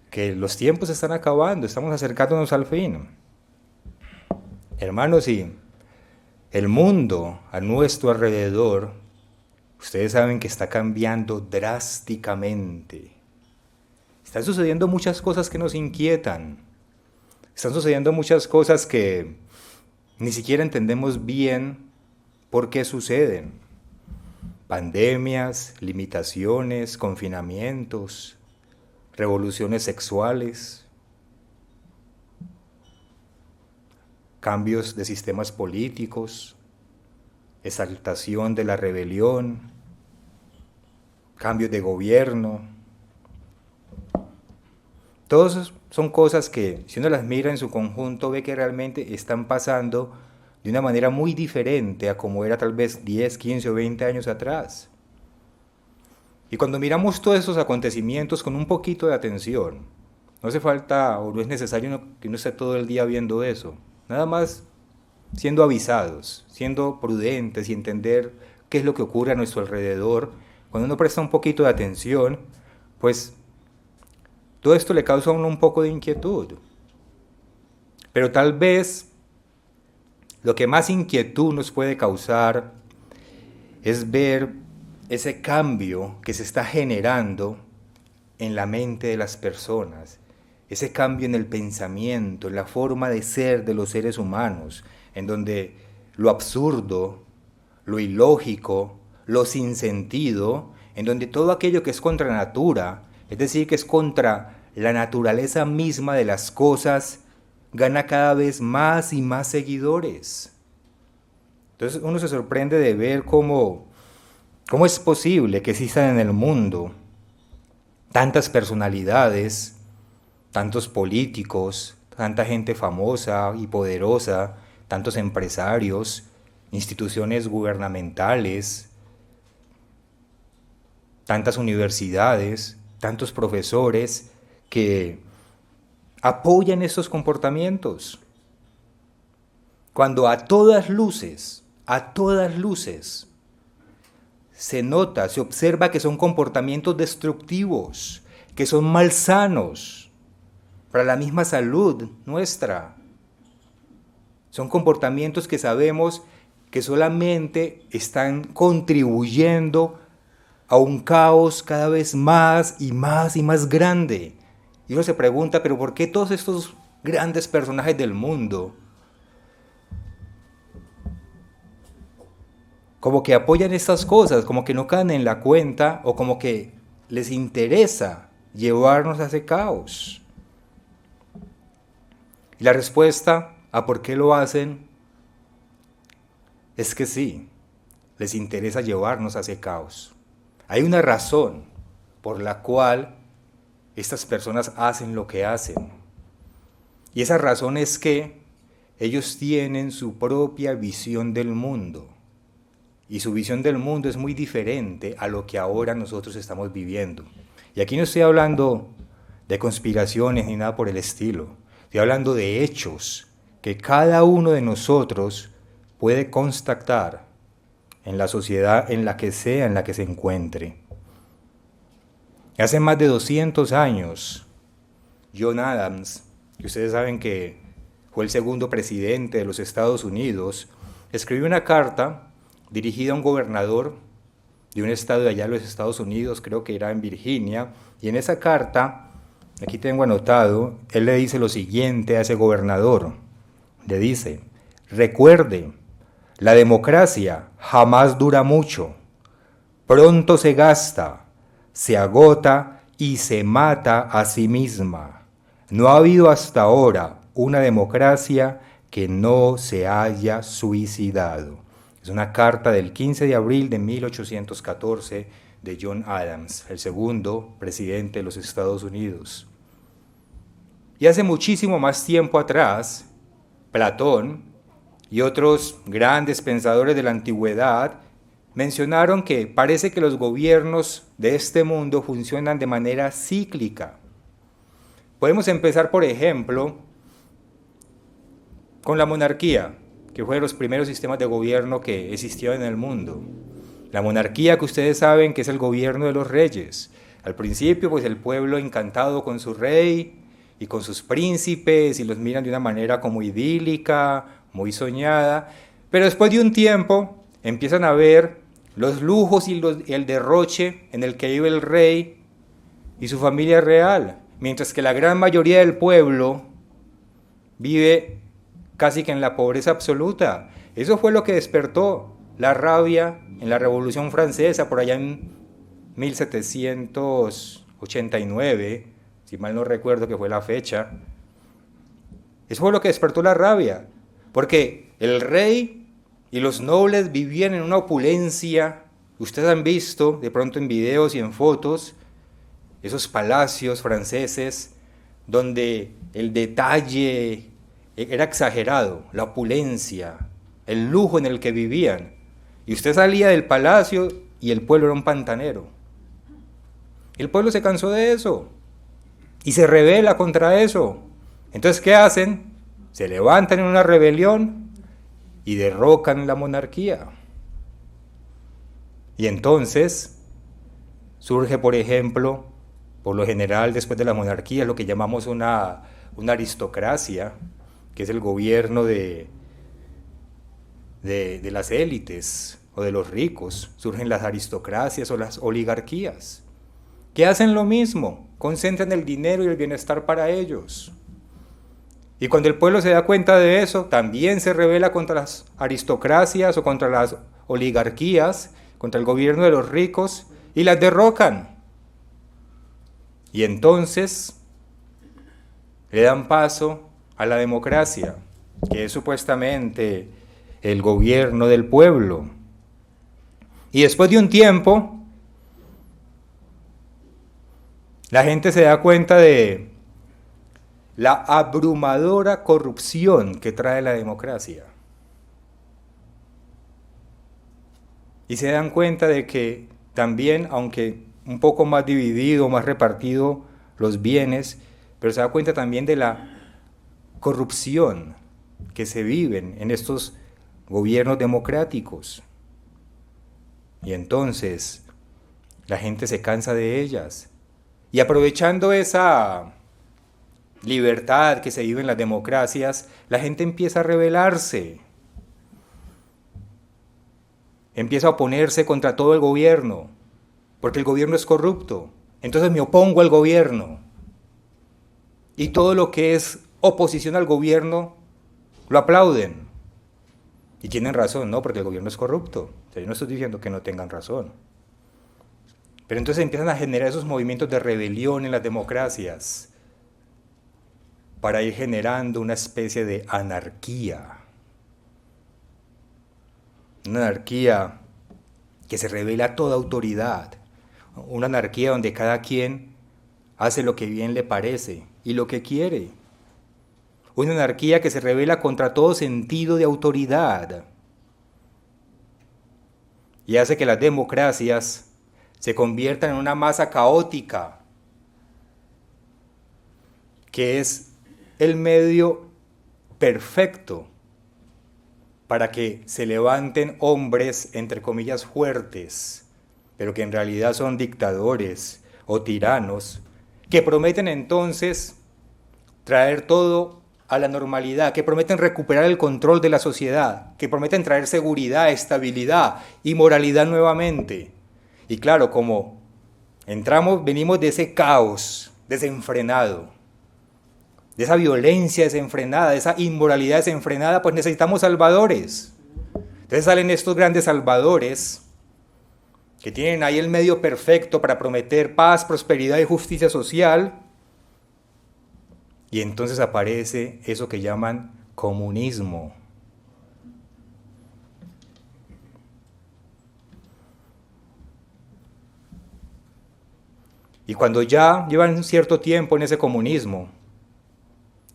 que los tiempos se están acabando, estamos acercándonos al fin. Hermanos, y el mundo a nuestro alrededor, ustedes saben que está cambiando drásticamente. Están sucediendo muchas cosas que nos inquietan. Están sucediendo muchas cosas que ni siquiera entendemos bien por qué suceden. Pandemias, limitaciones, confinamientos, revoluciones sexuales, cambios de sistemas políticos, exaltación de la rebelión, cambios de gobierno. Todas son cosas que, si uno las mira en su conjunto, ve que realmente están pasando de una manera muy diferente a como era tal vez 10, 15 o 20 años atrás. Y cuando miramos todos esos acontecimientos con un poquito de atención, no hace falta o no es necesario que uno esté todo el día viendo eso. Nada más siendo avisados, siendo prudentes y entender qué es lo que ocurre a nuestro alrededor. Cuando uno presta un poquito de atención, pues todo esto le causa a uno un poco de inquietud. Pero tal vez lo que más inquietud nos puede causar es ver ese cambio que se está generando en la mente de las personas, ese cambio en el pensamiento, en la forma de ser de los seres humanos, en donde lo absurdo, lo ilógico, lo sin sentido, en donde todo aquello que es contra natura, es decir, que es contra la naturaleza misma de las cosas, gana cada vez más y más seguidores. Entonces uno se sorprende de ver cómo es posible que existan en el mundo tantas personalidades, tantos políticos, tanta gente famosa y poderosa, tantos empresarios, instituciones gubernamentales, tantas universidades, tantos profesores que apoyan estos comportamientos. Cuando a todas luces, se nota, se observa que son comportamientos destructivos, que son malsanos para la misma salud nuestra. Son comportamientos que sabemos que solamente están contribuyendo a un caos cada vez más y más y más grande. Y uno se pregunta, pero ¿por qué todos estos grandes personajes del mundo como que apoyan estas cosas, como que no caen en la cuenta o como que les interesa llevarnos a ese caos? Y la respuesta a por qué lo hacen es que sí, les interesa llevarnos a ese caos. Hay una razón por la cual estas personas hacen lo que hacen. Y esa razón es que ellos tienen su propia visión del mundo. Y su visión del mundo es muy diferente a lo que ahora nosotros estamos viviendo. Y aquí no estoy hablando de conspiraciones ni nada por el estilo. Estoy hablando de hechos que cada uno de nosotros puede constatar en la sociedad en la que sea, en la que se encuentre. Hace más de 200 años, John Adams, que ustedes saben que fue el segundo presidente de los Estados Unidos, escribió una carta dirigida a un gobernador de un estado de allá de los Estados Unidos, creo que era en Virginia, y en esa carta, aquí tengo anotado, él le dice lo siguiente a ese gobernador. Le dice: recuerde, la democracia jamás dura mucho, pronto se gasta, se agota y se mata a sí misma. No ha habido hasta ahora una democracia que no se haya suicidado. Es una carta del 15 de abril de 1814 de John Adams, el segundo presidente de los Estados Unidos. Y hace muchísimo más tiempo atrás, Platón y otros grandes pensadores de la antigüedad mencionaron que parece que los gobiernos de este mundo funcionan de manera cíclica. Podemos empezar, por ejemplo, con la monarquía, que fue de los primeros sistemas de gobierno que existieron en el mundo. La monarquía, que ustedes saben que es el gobierno de los reyes. Al principio, pues el pueblo encantado con su rey y con sus príncipes y los miran de una manera como idílica, muy soñada, pero después de un tiempo empiezan a ver los lujos y el derroche en el que vive el rey y su familia real, mientras que la gran mayoría del pueblo vive casi que en la pobreza absoluta. Eso fue lo que despertó la rabia en la Revolución Francesa por allá en 1789, si mal no recuerdo que fue la fecha. Eso fue lo que despertó la rabia, porque el rey y los nobles vivían en una opulencia. Ustedes han visto de pronto en videos y en fotos esos palacios franceses donde el detalle era exagerado, la opulencia, el lujo en el que vivían. Y usted salía del palacio y el pueblo era un pantanero. El pueblo se cansó de eso y se rebela contra eso. Entonces, ¿qué hacen? Se levantan en una rebelión y derrocan la monarquía. Y entonces surge, por ejemplo, por lo general después de la monarquía, lo que llamamos una aristocracia, que es el gobierno de las élites o de los ricos. Surgen las aristocracias o las oligarquías, que hacen lo mismo, concentran el dinero y el bienestar para ellos. Y cuando el pueblo se da cuenta de eso, también se rebela contra las aristocracias o contra las oligarquías, contra el gobierno de los ricos, y las derrocan. Y entonces le dan paso a la democracia, que es supuestamente el gobierno del pueblo. Y después de un tiempo, la gente se da cuenta de la abrumadora corrupción que trae la democracia. Y se dan cuenta de que también, aunque un poco más dividido, más repartido los bienes, pero se da cuenta también de la corrupción que se viven en estos gobiernos democráticos. Y entonces la gente se cansa de ellas. Y aprovechando esa libertad que se vive en las democracias, la gente empieza a rebelarse. Empieza a oponerse contra todo el gobierno, porque el gobierno es corrupto. Entonces me opongo al gobierno. Y todo lo que es oposición al gobierno lo aplauden. Y tienen razón, ¿no? Porque el gobierno es corrupto. O sea, yo no estoy diciendo que no tengan razón. Pero entonces empiezan a generar esos movimientos de rebelión en las democracias para ir generando una especie de anarquía. Una anarquía que se revela a toda autoridad. Una anarquía donde cada quien hace lo que bien le parece y lo que quiere. Una anarquía que se revela contra todo sentido de autoridad y hace que las democracias se conviertan en una masa caótica, que es el medio perfecto para que se levanten hombres, entre comillas, fuertes, pero que en realidad son dictadores o tiranos, que prometen entonces traer todo a la normalidad, que prometen recuperar el control de la sociedad, que prometen traer seguridad, estabilidad y moralidad nuevamente. Y claro, como venimos de ese caos desenfrenado, de esa violencia desenfrenada, de esa inmoralidad desenfrenada, pues necesitamos salvadores. Entonces salen estos grandes salvadores que tienen ahí el medio perfecto para prometer paz, prosperidad y justicia social. Y entonces aparece eso que llaman comunismo. Y cuando ya llevan un cierto tiempo en ese comunismo,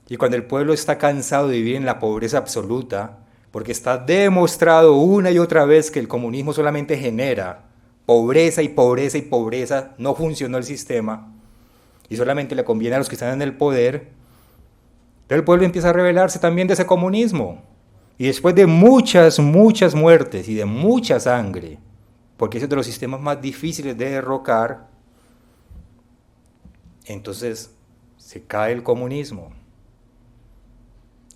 y cuando el pueblo está cansado de vivir en la pobreza absoluta, porque está demostrado una y otra vez que el comunismo solamente genera pobreza y pobreza y pobreza, no funcionó el sistema, y solamente le conviene a los que están en el poder, pero el pueblo empieza a rebelarse también de ese comunismo. Y después de muchas muertes y de mucha sangre, porque es uno de los sistemas más difíciles de derrocar, entonces se cae el comunismo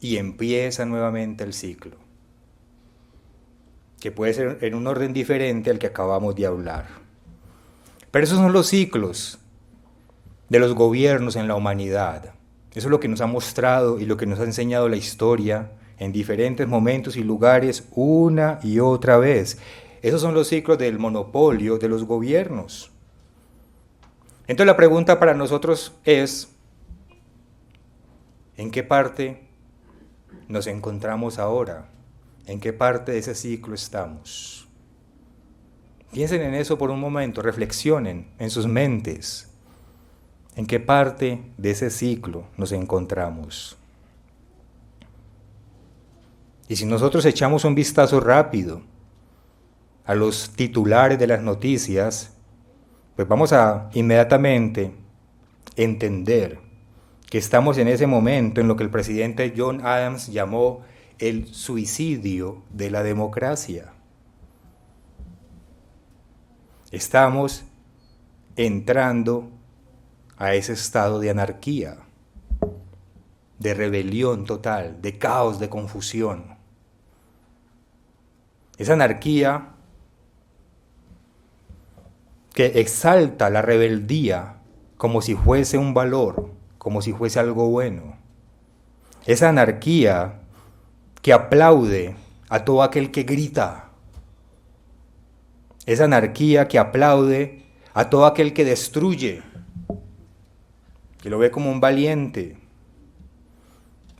y empieza nuevamente el ciclo, que puede ser en un orden diferente al que acabamos de hablar. Pero esos son los ciclos de los gobiernos en la humanidad. Eso es lo que nos ha mostrado y lo que nos ha enseñado la historia en diferentes momentos y lugares una y otra vez. Esos son los ciclos del monopolio de los gobiernos. Entonces la pregunta para nosotros es, ¿en qué parte nos encontramos ahora? ¿En qué parte de ese ciclo estamos? Piensen en eso por un momento, reflexionen en sus mentes. ¿En qué parte de ese ciclo nos encontramos? Y si nosotros echamos un vistazo rápido a los titulares de las noticias, pues vamos a inmediatamente entender que estamos en ese momento en lo que el presidente John Adams llamó el suicidio de la democracia. Estamos entrando a ese estado de anarquía, de rebelión total, de caos, de confusión. Esa anarquía que exalta la rebeldía como si fuese un valor, como si fuese algo bueno. Esa anarquía que aplaude a todo aquel que grita. Esa anarquía que aplaude a todo aquel que destruye, que lo ve como un valiente,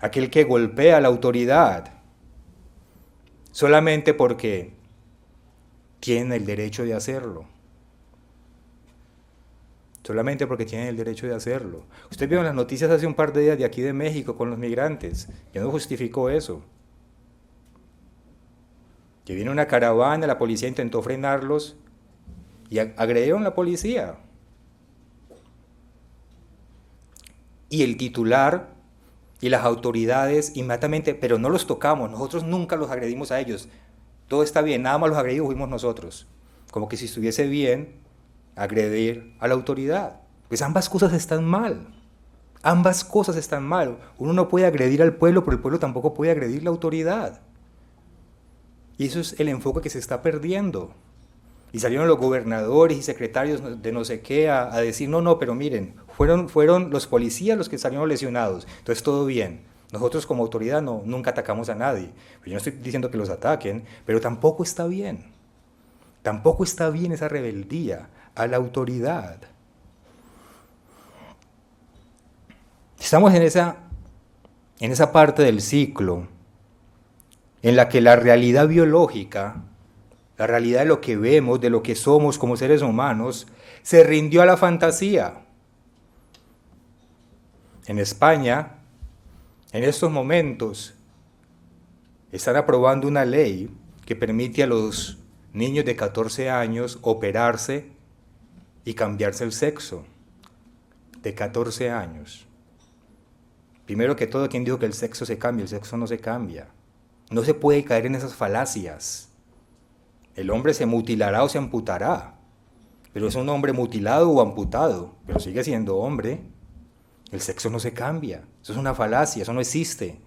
aquel que golpea a la autoridad, solamente porque tiene el derecho de hacerlo. Solamente porque tienen el derecho de hacerlo. Usted vio en las noticias hace un par de días de aquí de México con los migrantes. Yo no justifico eso. Que vino una caravana, la policía intentó frenarlos y agredieron a la policía. Y el titular y las autoridades inmediatamente, pero no los tocamos, nosotros nunca los agredimos a ellos. Todo está bien, nada más los agredidos fuimos nosotros. Como que si estuviese bien agredir a la autoridad. Pues ambas cosas están mal. Ambas cosas están mal. Uno no puede agredir al pueblo, pero el pueblo tampoco puede agredir la autoridad. Y eso es el enfoque que se está perdiendo. Y salieron los gobernadores y secretarios de no sé qué a decir, no, pero miren, fueron los policías los que salieron lesionados. Entonces todo bien. Nosotros como autoridad nunca atacamos a nadie. Yo no estoy diciendo que los ataquen, pero tampoco está bien. Tampoco está bien esa rebeldía a la autoridad. Estamos en esa parte del ciclo en la que la realidad biológica, la realidad de lo que vemos, de lo que somos como seres humanos, se rindió a la fantasía. En España, en estos momentos, están aprobando una ley que permite a los niños de 14 años operarse y cambiarse el sexo. De 14 años. Primero que todo, ¿quién dijo que el sexo se cambia? El sexo no se cambia. No se puede caer en esas falacias. El hombre se mutilará o se amputará, pero es un hombre mutilado o amputado, pero sigue siendo hombre. El sexo no se cambia. Eso es una falacia, eso no existe.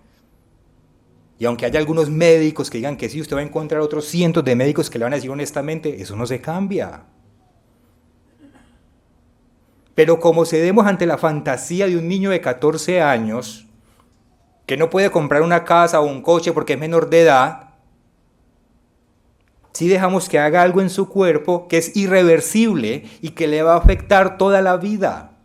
Y aunque haya algunos médicos que digan que sí, usted va a encontrar otros cientos de médicos que le van a decir honestamente, eso no se cambia. Pero como cedemos ante la fantasía de un niño de 14 años, que no puede comprar una casa o un coche porque es menor de edad, sí dejamos que haga algo en su cuerpo que es irreversible y que le va a afectar toda la vida.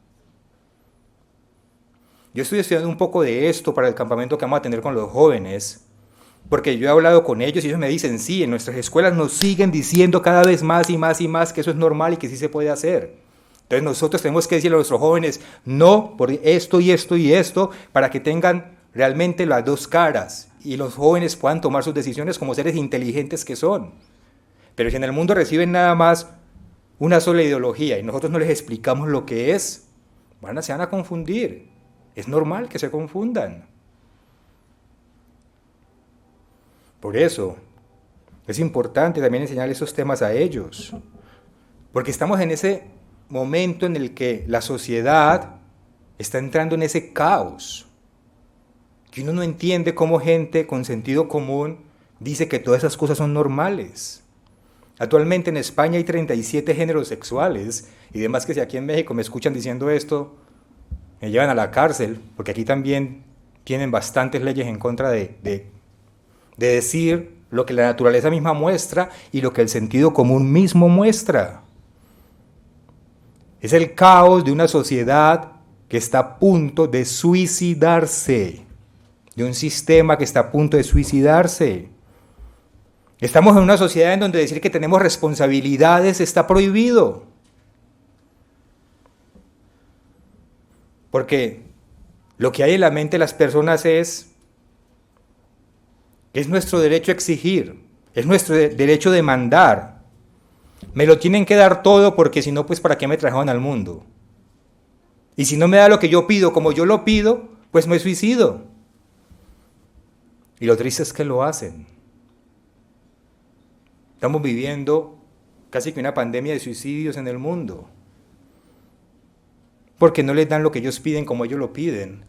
Yo estoy estudiando un poco de esto para el campamento que vamos a tener con los jóvenes, porque yo he hablado con ellos y ellos me dicen, sí, en nuestras escuelas nos siguen diciendo cada vez más y más y más que eso es normal y que sí se puede hacer. Entonces nosotros tenemos que decirle a nuestros jóvenes, no, por esto y esto y esto, para que tengan realmente las dos caras y los jóvenes puedan tomar sus decisiones como seres inteligentes que son. Pero si en el mundo reciben nada más una sola ideología y nosotros no les explicamos lo que es, se van a confundir. Es normal que se confundan. Por eso es importante también enseñar esos temas a ellos, porque estamos en ese momento en el que la sociedad está entrando en ese caos, que uno no entiende cómo gente con sentido común dice que todas esas cosas son normales. Actualmente en España hay 37 géneros sexuales, y demás que si aquí en México me escuchan diciendo esto, me llevan a la cárcel, porque aquí también tienen bastantes leyes en contra de decir lo que la naturaleza misma muestra y lo que el sentido común mismo muestra. Es el caos de una sociedad que está a punto de suicidarse, de un sistema que está a punto de suicidarse. Estamos en una sociedad en donde decir que tenemos responsabilidades está prohibido. Porque lo que hay en la mente de las personas es nuestro derecho a exigir, es nuestro derecho a demandar. Me lo tienen que dar todo porque si no, pues ¿para qué me trajeron al mundo? Y si no me da lo que yo pido como yo lo pido, pues me suicido. Y lo triste es que lo hacen. Estamos viviendo casi que una pandemia de suicidios en el mundo. Porque no les dan lo que ellos piden como ellos lo piden.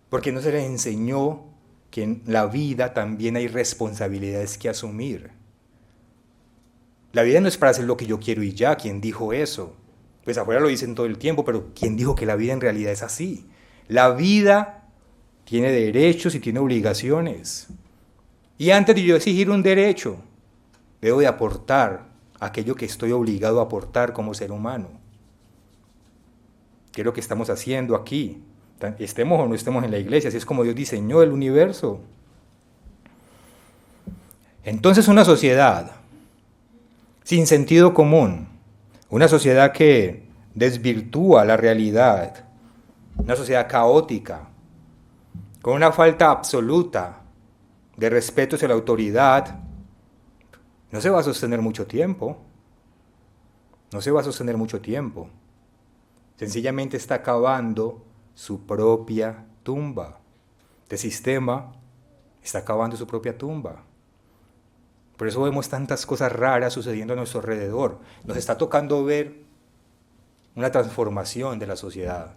Porque no se les enseñó que en la vida también hay responsabilidades que asumir. La vida no es para hacer lo que yo quiero y ya. ¿Quién dijo eso? Pues afuera lo dicen todo el tiempo, pero ¿quién dijo que la vida en realidad es así? La vida tiene derechos y tiene obligaciones. Y antes de yo exigir un derecho, debo de aportar aquello que estoy obligado a aportar como ser humano. ¿Qué es lo que estamos haciendo aquí? Estemos o no estemos en la iglesia, así es como Dios diseñó el universo. Entonces una sociedad sin sentido común, una sociedad que desvirtúa la realidad, una sociedad caótica, con una falta absoluta de respeto hacia la autoridad, no se va a sostener mucho tiempo. No se va a sostener mucho tiempo. Sencillamente está acabando su propia tumba. Este sistema está acabando su propia tumba. Por eso vemos tantas cosas raras sucediendo a nuestro alrededor. Nos está tocando ver una transformación de la sociedad.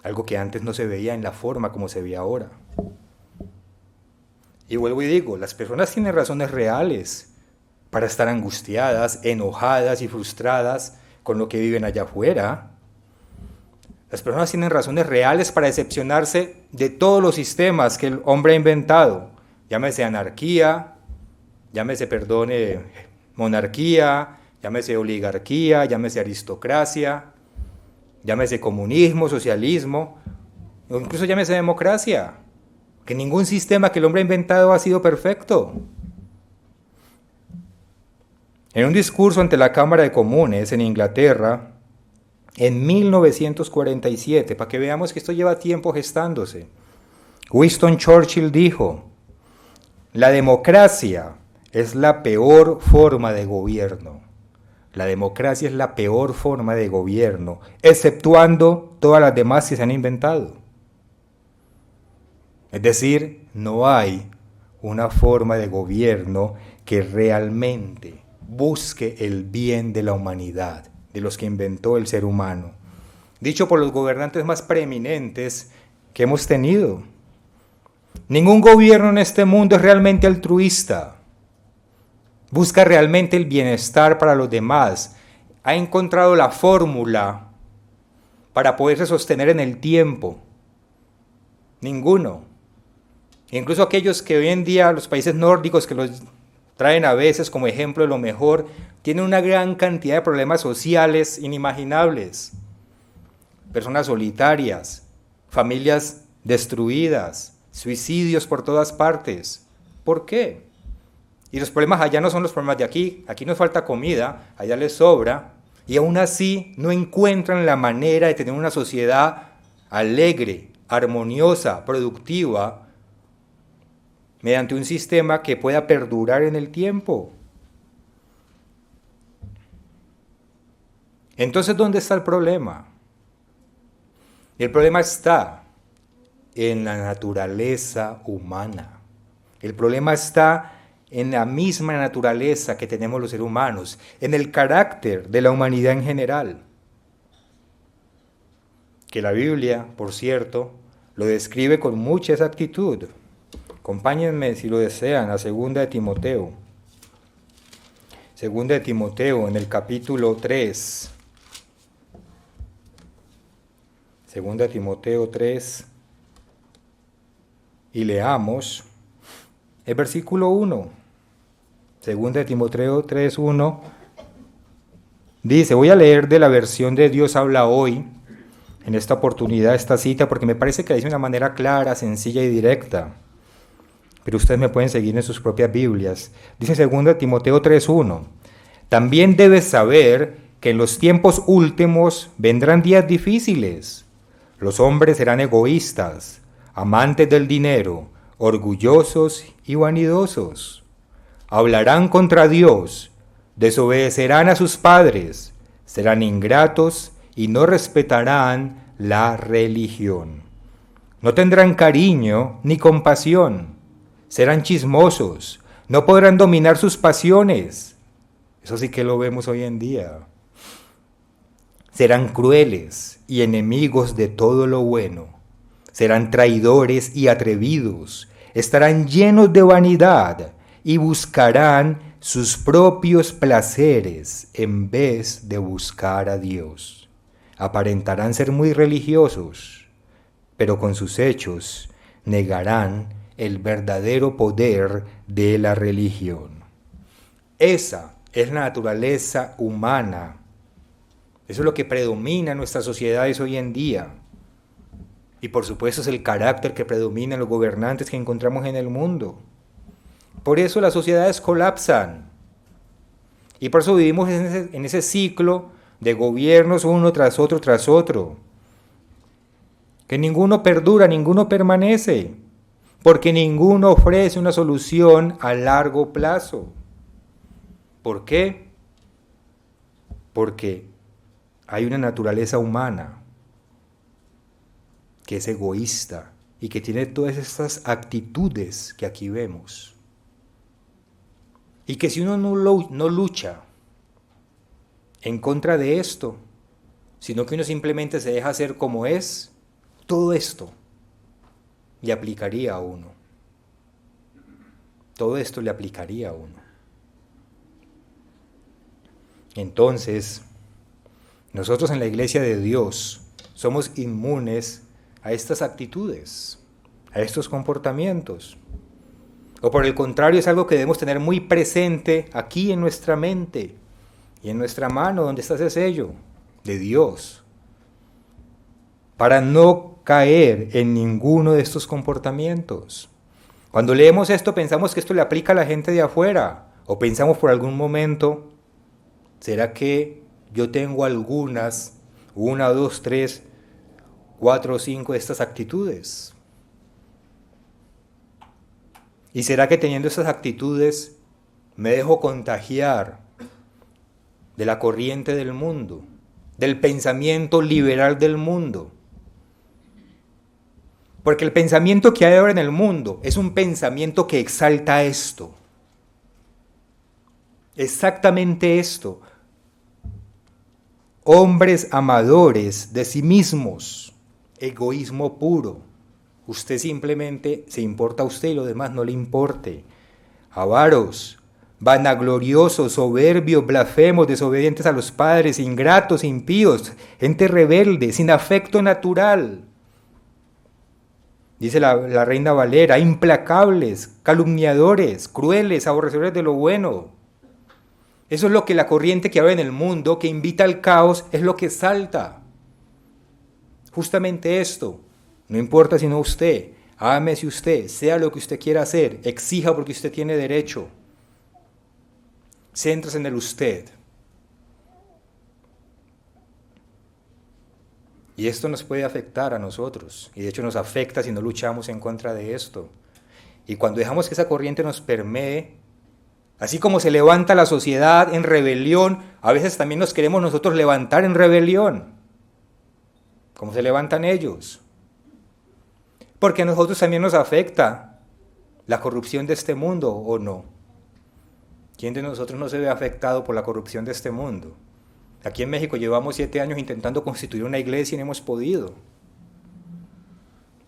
Algo que antes no se veía en la forma como se ve ahora. Y vuelvo y digo, las personas tienen razones reales para estar angustiadas, enojadas y frustradas con lo que viven allá afuera. Las personas tienen razones reales para decepcionarse de todos los sistemas que el hombre ha inventado. Llámese anarquía, llámese, monarquía, llámese oligarquía, llámese aristocracia, llámese comunismo, socialismo, o incluso llámese democracia. Que ningún sistema que el hombre ha inventado ha sido perfecto. En un discurso ante la Cámara de Comunes en Inglaterra, en 1947, para que veamos que esto lleva tiempo gestándose, Winston Churchill dijo: la democracia es la peor forma de gobierno. La democracia es la peor forma de gobierno, exceptuando todas las demás que se han inventado. Es decir, no hay una forma de gobierno que realmente busque el bien de la humanidad, de los que inventó el ser humano. Dicho por los gobernantes más preeminentes que hemos tenido. Ningún gobierno en este mundo es realmente altruista. Busca realmente el bienestar para los demás. Ha encontrado la fórmula para poderse sostener en el tiempo. Ninguno. Incluso aquellos que hoy en día, los países nórdicos que los traen a veces como ejemplo de lo mejor, tienen una gran cantidad de problemas sociales inimaginables. Personas solitarias, familias destruidas, suicidios por todas partes. ¿Por qué? Y los problemas allá no son los problemas de aquí. Aquí nos falta comida, allá les sobra. Y aún así no encuentran la manera de tener una sociedad alegre, armoniosa, productiva, mediante un sistema que pueda perdurar en el tiempo. Entonces, ¿dónde está el problema? El problema está en la naturaleza humana. El problema está en la misma naturaleza que tenemos los seres humanos, en el carácter de la humanidad en general. que la Biblia, por cierto, lo describe con mucha exactitud. Acompáñenme, si lo desean, a 2 de Timoteo. 2 de Timoteo, en el capítulo 3. 2 de Timoteo 3. Y leamos el versículo 1. 2 de Timoteo 3:1. Dice, voy a leer de la versión de Dios habla hoy, en esta oportunidad, esta cita, porque me parece que la dice de una manera clara, sencilla y directa. Pero ustedes me pueden seguir en sus propias Biblias. Dice 2 de Timoteo 3:1. También debes saber que en los tiempos últimos vendrán días difíciles. Los hombres serán egoístas, amantes del dinero, orgullosos y vanidosos. Hablarán contra Dios, desobedecerán a sus padres, serán ingratos y no respetarán la religión. No tendrán cariño ni compasión, serán chismosos, no podrán dominar sus pasiones. Eso sí que lo vemos hoy en día. Serán crueles y enemigos de todo lo bueno. Serán traidores y atrevidos. Estarán llenos de vanidad y buscarán sus propios placeres en vez de buscar a Dios. Aparentarán ser muy religiosos, pero con sus hechos negarán el verdadero poder de la religión. Esa es la naturaleza humana. Eso es lo que predomina en nuestras sociedades hoy en día. Y por supuesto es el carácter que predomina en los gobernantes que encontramos en el mundo. Por eso las sociedades colapsan. Y por eso vivimos en ese ciclo de gobiernos uno tras otro. Que ninguno perdura, ninguno permanece. Porque ninguno ofrece una solución a largo plazo. ¿Por qué? Porque hay una naturaleza humana que es egoísta y que tiene todas estas actitudes que aquí vemos. Y que si uno no lucha en contra de esto, sino que uno simplemente se deja hacer como es, todo esto le aplicaría a uno. Todo esto le aplicaría a uno. Entonces, nosotros en la Iglesia de Dios somos inmunes a estas actitudes, a estos comportamientos. O por el contrario, es algo que debemos tener muy presente aquí en nuestra mente y en nuestra mano, donde está ese sello de Dios, para no caer en ninguno de estos comportamientos. Cuando leemos esto, pensamos que esto le aplica a la gente de afuera, o pensamos por algún momento, ¿será que yo tengo algunas, 1, 2, 3, 4 o 5 de estas actitudes? ¿Y será que teniendo estas actitudes me dejo contagiar de la corriente del mundo, del pensamiento liberal del mundo? Porque el pensamiento que hay ahora en el mundo es un pensamiento que exalta esto. Exactamente esto. Hombres amadores de sí mismos, egoísmo puro. Usted simplemente se importa a usted y lo demás no le importe. Avaros, vanagloriosos, soberbios, blasfemos, desobedientes a los padres, ingratos, impíos, gente rebelde, sin afecto natural. Dice la Reina Valera, implacables, calumniadores, crueles, aborrecedores de lo bueno. Eso es lo que la corriente que hay en el mundo, que invita al caos, es lo que salta. Justamente esto. No importa sino usted, ámese usted, sea lo que usted quiera hacer, exija porque usted tiene derecho. Céntrese en el usted. Y esto nos puede afectar a nosotros, y de hecho nos afecta si no luchamos en contra de esto. Y cuando dejamos que esa corriente nos permee, así como se levanta la sociedad en rebelión, a veces también nos queremos nosotros levantar en rebelión, como se levantan ellos. Porque a nosotros también nos afecta la corrupción de este mundo, ¿o no? ¿Quién de nosotros no se ve afectado por la corrupción de este mundo? Aquí en México llevamos 7 años intentando constituir una iglesia y no hemos podido.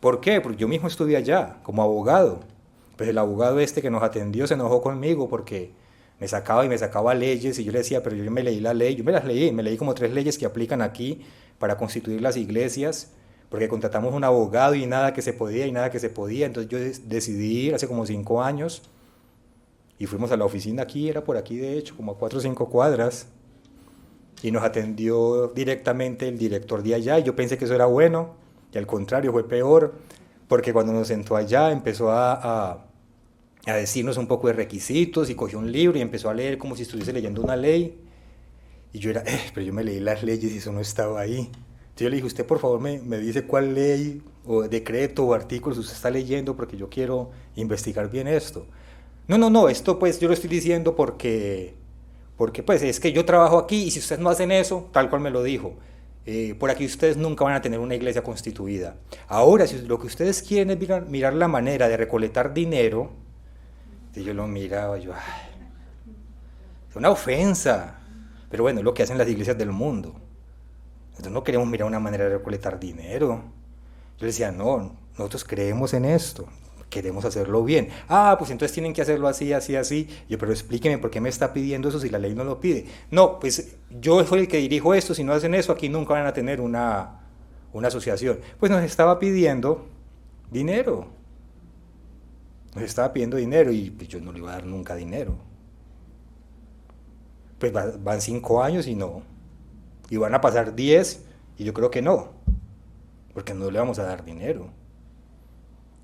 ¿Por qué? Porque yo mismo estuve allá como abogado. Pues el abogado que nos atendió se enojó conmigo porque me sacaba leyes y yo le decía, pero yo me leí la ley, yo me leí como 3 leyes que aplican aquí para constituir las iglesias, porque contratamos un abogado y nada que se podía y nada que se podía. Entonces yo decidí ir hace como 5 años y fuimos a la oficina aquí, era por aquí de hecho, como a 4 o 5 cuadras, y nos atendió directamente el director de allá y yo pensé que eso era bueno y al contrario fue peor, porque cuando nos sentó allá empezó a decirnos un poco de requisitos y cogió un libro y empezó a leer como si estuviese leyendo una ley. Y yo era, pero yo me leí las leyes y eso no estaba ahí. Entonces yo le dije, usted por favor me dice cuál ley o decreto o artículos usted está leyendo porque yo quiero investigar bien esto. No, esto pues yo lo estoy diciendo porque pues es que yo trabajo aquí y si ustedes no hacen eso, tal cual me lo dijo, por aquí ustedes nunca van a tener una iglesia constituida. Ahora, si lo que ustedes quieren es mirar la manera de recolectar dinero, y yo lo miraba, yo, ay, es una ofensa. Pero bueno, es lo que hacen las iglesias del mundo. Nosotros no queremos mirar una manera de recolectar dinero. Yo le decía, no, nosotros creemos en esto, queremos hacerlo bien. Ah, pues entonces tienen que hacerlo así, así, así. Yo, pero explíqueme por qué me está pidiendo eso si la ley no lo pide. No, pues yo soy el que dirijo esto, si no hacen eso aquí nunca van a tener una asociación. Pues nos estaba pidiendo dinero. Nos estaba pidiendo dinero y pues yo no le iba a dar nunca dinero. Pues van 5 años y no. Y van a pasar 10 y yo creo que no. Porque no le vamos a dar dinero.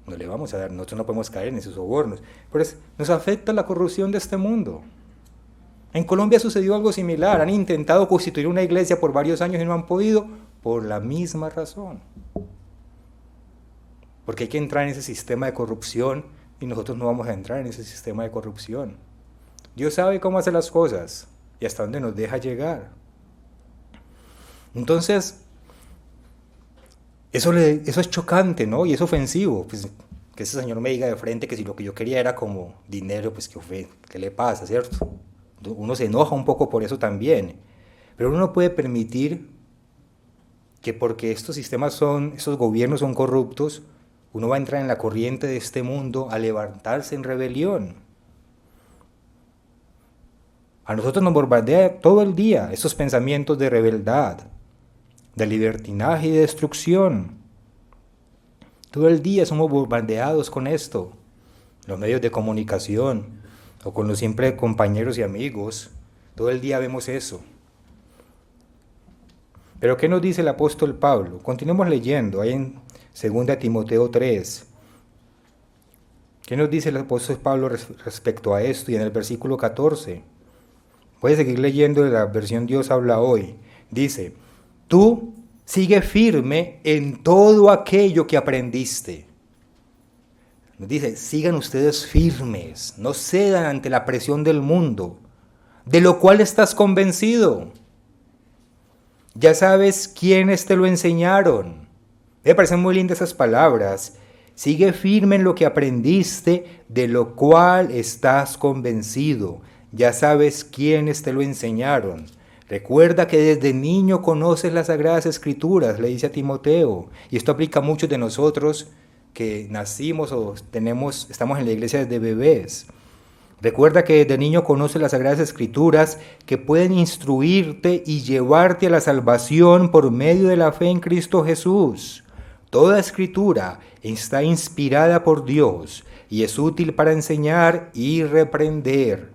No le vamos a dar, nosotros no podemos caer en esos sobornos. Pero nos afecta la corrupción de este mundo. En Colombia sucedió algo similar. Han intentado constituir una iglesia por varios años y no han podido por la misma razón. Porque hay que entrar en ese sistema de corrupción y nosotros no vamos a entrar en ese sistema de corrupción. Dios sabe cómo hacer las cosas y hasta dónde nos deja llegar. Entonces, eso es chocante, ¿no? Y es ofensivo. Pues, que ese señor me diga de frente que si lo que yo quería era como dinero, pues ¿qué le pasa, cierto? Uno se enoja un poco por eso también. Pero uno no puede permitir que porque estos gobiernos son corruptos, uno va a entrar en la corriente de este mundo a levantarse en rebelión. A nosotros nos bombardea todo el día esos pensamientos de rebeldad, de libertinaje y de destrucción. Todo el día somos bombardeados con esto. Los medios de comunicación o con los simples compañeros y amigos. Todo el día vemos eso. Pero ¿qué nos dice el apóstol Pablo? Continuemos leyendo ahí en 2 Timoteo 3. ¿Qué nos dice el apóstol Pablo respecto a esto? Y en el versículo 14. Puedes seguir leyendo de la versión Dios habla hoy. Dice, tú sigue firme en todo aquello que aprendiste. Nos dice, sigan ustedes firmes, no cedan ante la presión del mundo, de lo cual estás convencido. Ya sabes quiénes te lo enseñaron. Me parecen muy lindas esas palabras. Sigue firme en lo que aprendiste, de lo cual estás convencido. Ya sabes quiénes te lo enseñaron. Recuerda que desde niño conoces las Sagradas Escrituras, le dice a Timoteo. Y esto aplica a muchos de nosotros que nacimos o estamos en la iglesia desde bebés. Recuerda que desde niño conoces las Sagradas Escrituras que pueden instruirte y llevarte a la salvación por medio de la fe en Cristo Jesús. Toda Escritura está inspirada por Dios y es útil para enseñar y reprender,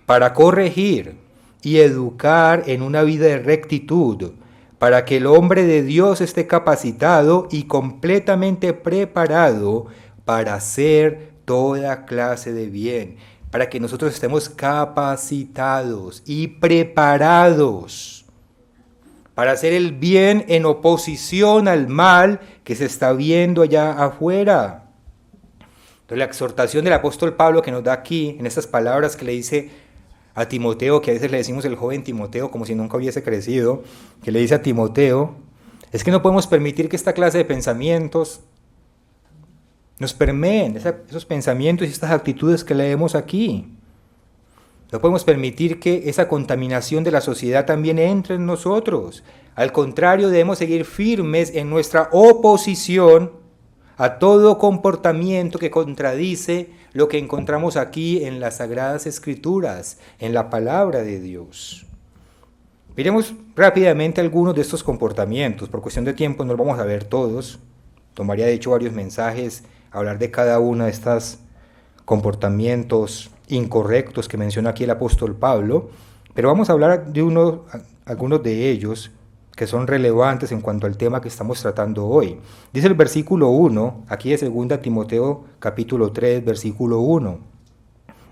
para corregir y educar en una vida de rectitud, para que el hombre de Dios esté capacitado y completamente preparado para hacer toda clase de bien, para que nosotros estemos capacitados y preparados para hacer el bien en oposición al mal que se está viendo allá afuera. Entonces la exhortación del apóstol Pablo que nos da aquí, en estas palabras que le dice a Timoteo, que a veces le decimos el joven Timoteo como si nunca hubiese crecido, que le dice a Timoteo, es que no podemos permitir que esta clase de pensamientos nos permeen, esos pensamientos y estas actitudes que leemos aquí. No podemos permitir que esa contaminación de la sociedad también entre en nosotros. Al contrario, debemos seguir firmes en nuestra oposición a todo comportamiento que contradice lo que encontramos aquí en las Sagradas Escrituras, en la palabra de Dios. Miremos rápidamente algunos de estos comportamientos. Por cuestión de tiempo no los vamos a ver todos. Tomaría de hecho varios mensajes hablar de cada uno de estos comportamientos incorrectos que menciona aquí el apóstol Pablo, pero vamos a hablar de algunos de ellos que son relevantes en cuanto al tema que estamos tratando hoy. Dice el versículo 1, aquí de 2 Timoteo capítulo 3, versículo 1.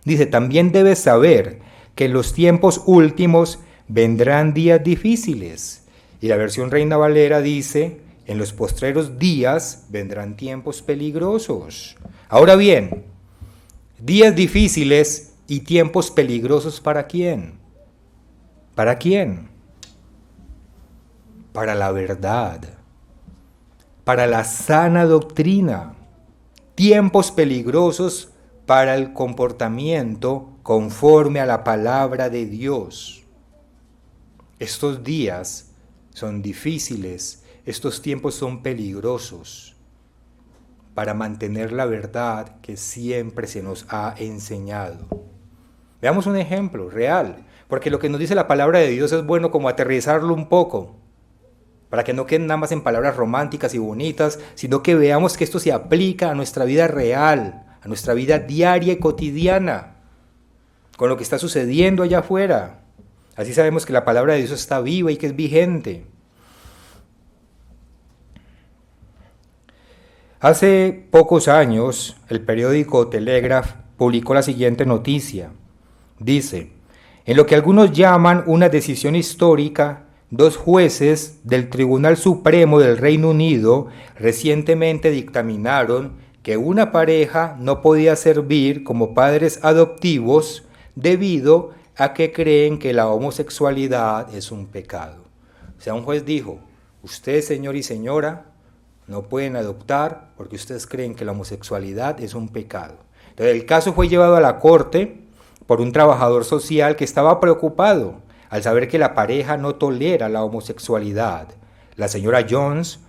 Dice, también debes saber que en los tiempos últimos vendrán días difíciles. Y la versión Reina Valera dice, en los postreros días vendrán tiempos peligrosos. Ahora bien, días difíciles y tiempos peligrosos, ¿para quién? ¿Para quién? Para la verdad, para la sana doctrina. Tiempos peligrosos para el comportamiento conforme a la palabra de Dios. Estos días son difíciles, estos tiempos son peligrosos para mantener la verdad que siempre se nos ha enseñado. Veamos un ejemplo real, porque lo que nos dice la palabra de Dios es bueno como aterrizarlo un poco, para que no queden nada más en palabras románticas y bonitas, sino que veamos que esto se aplica a nuestra vida real, a nuestra vida diaria y cotidiana, con lo que está sucediendo allá afuera. Así sabemos que la palabra de Dios está viva y que es vigente. Hace pocos años, el periódico Telegraph publicó la siguiente noticia. Dice, en lo que algunos llaman una decisión histórica, 2 jueces del Tribunal Supremo del Reino Unido recientemente dictaminaron que una pareja no podía servir como padres adoptivos debido a que creen que la homosexualidad es un pecado. O sea, un juez dijo, usted, señor y señora, no pueden adoptar porque ustedes creen que la homosexualidad es un pecado. Entonces, el caso fue llevado a la corte por un trabajador social que estaba preocupado al saber que la pareja no tolera la homosexualidad. La señora Jones,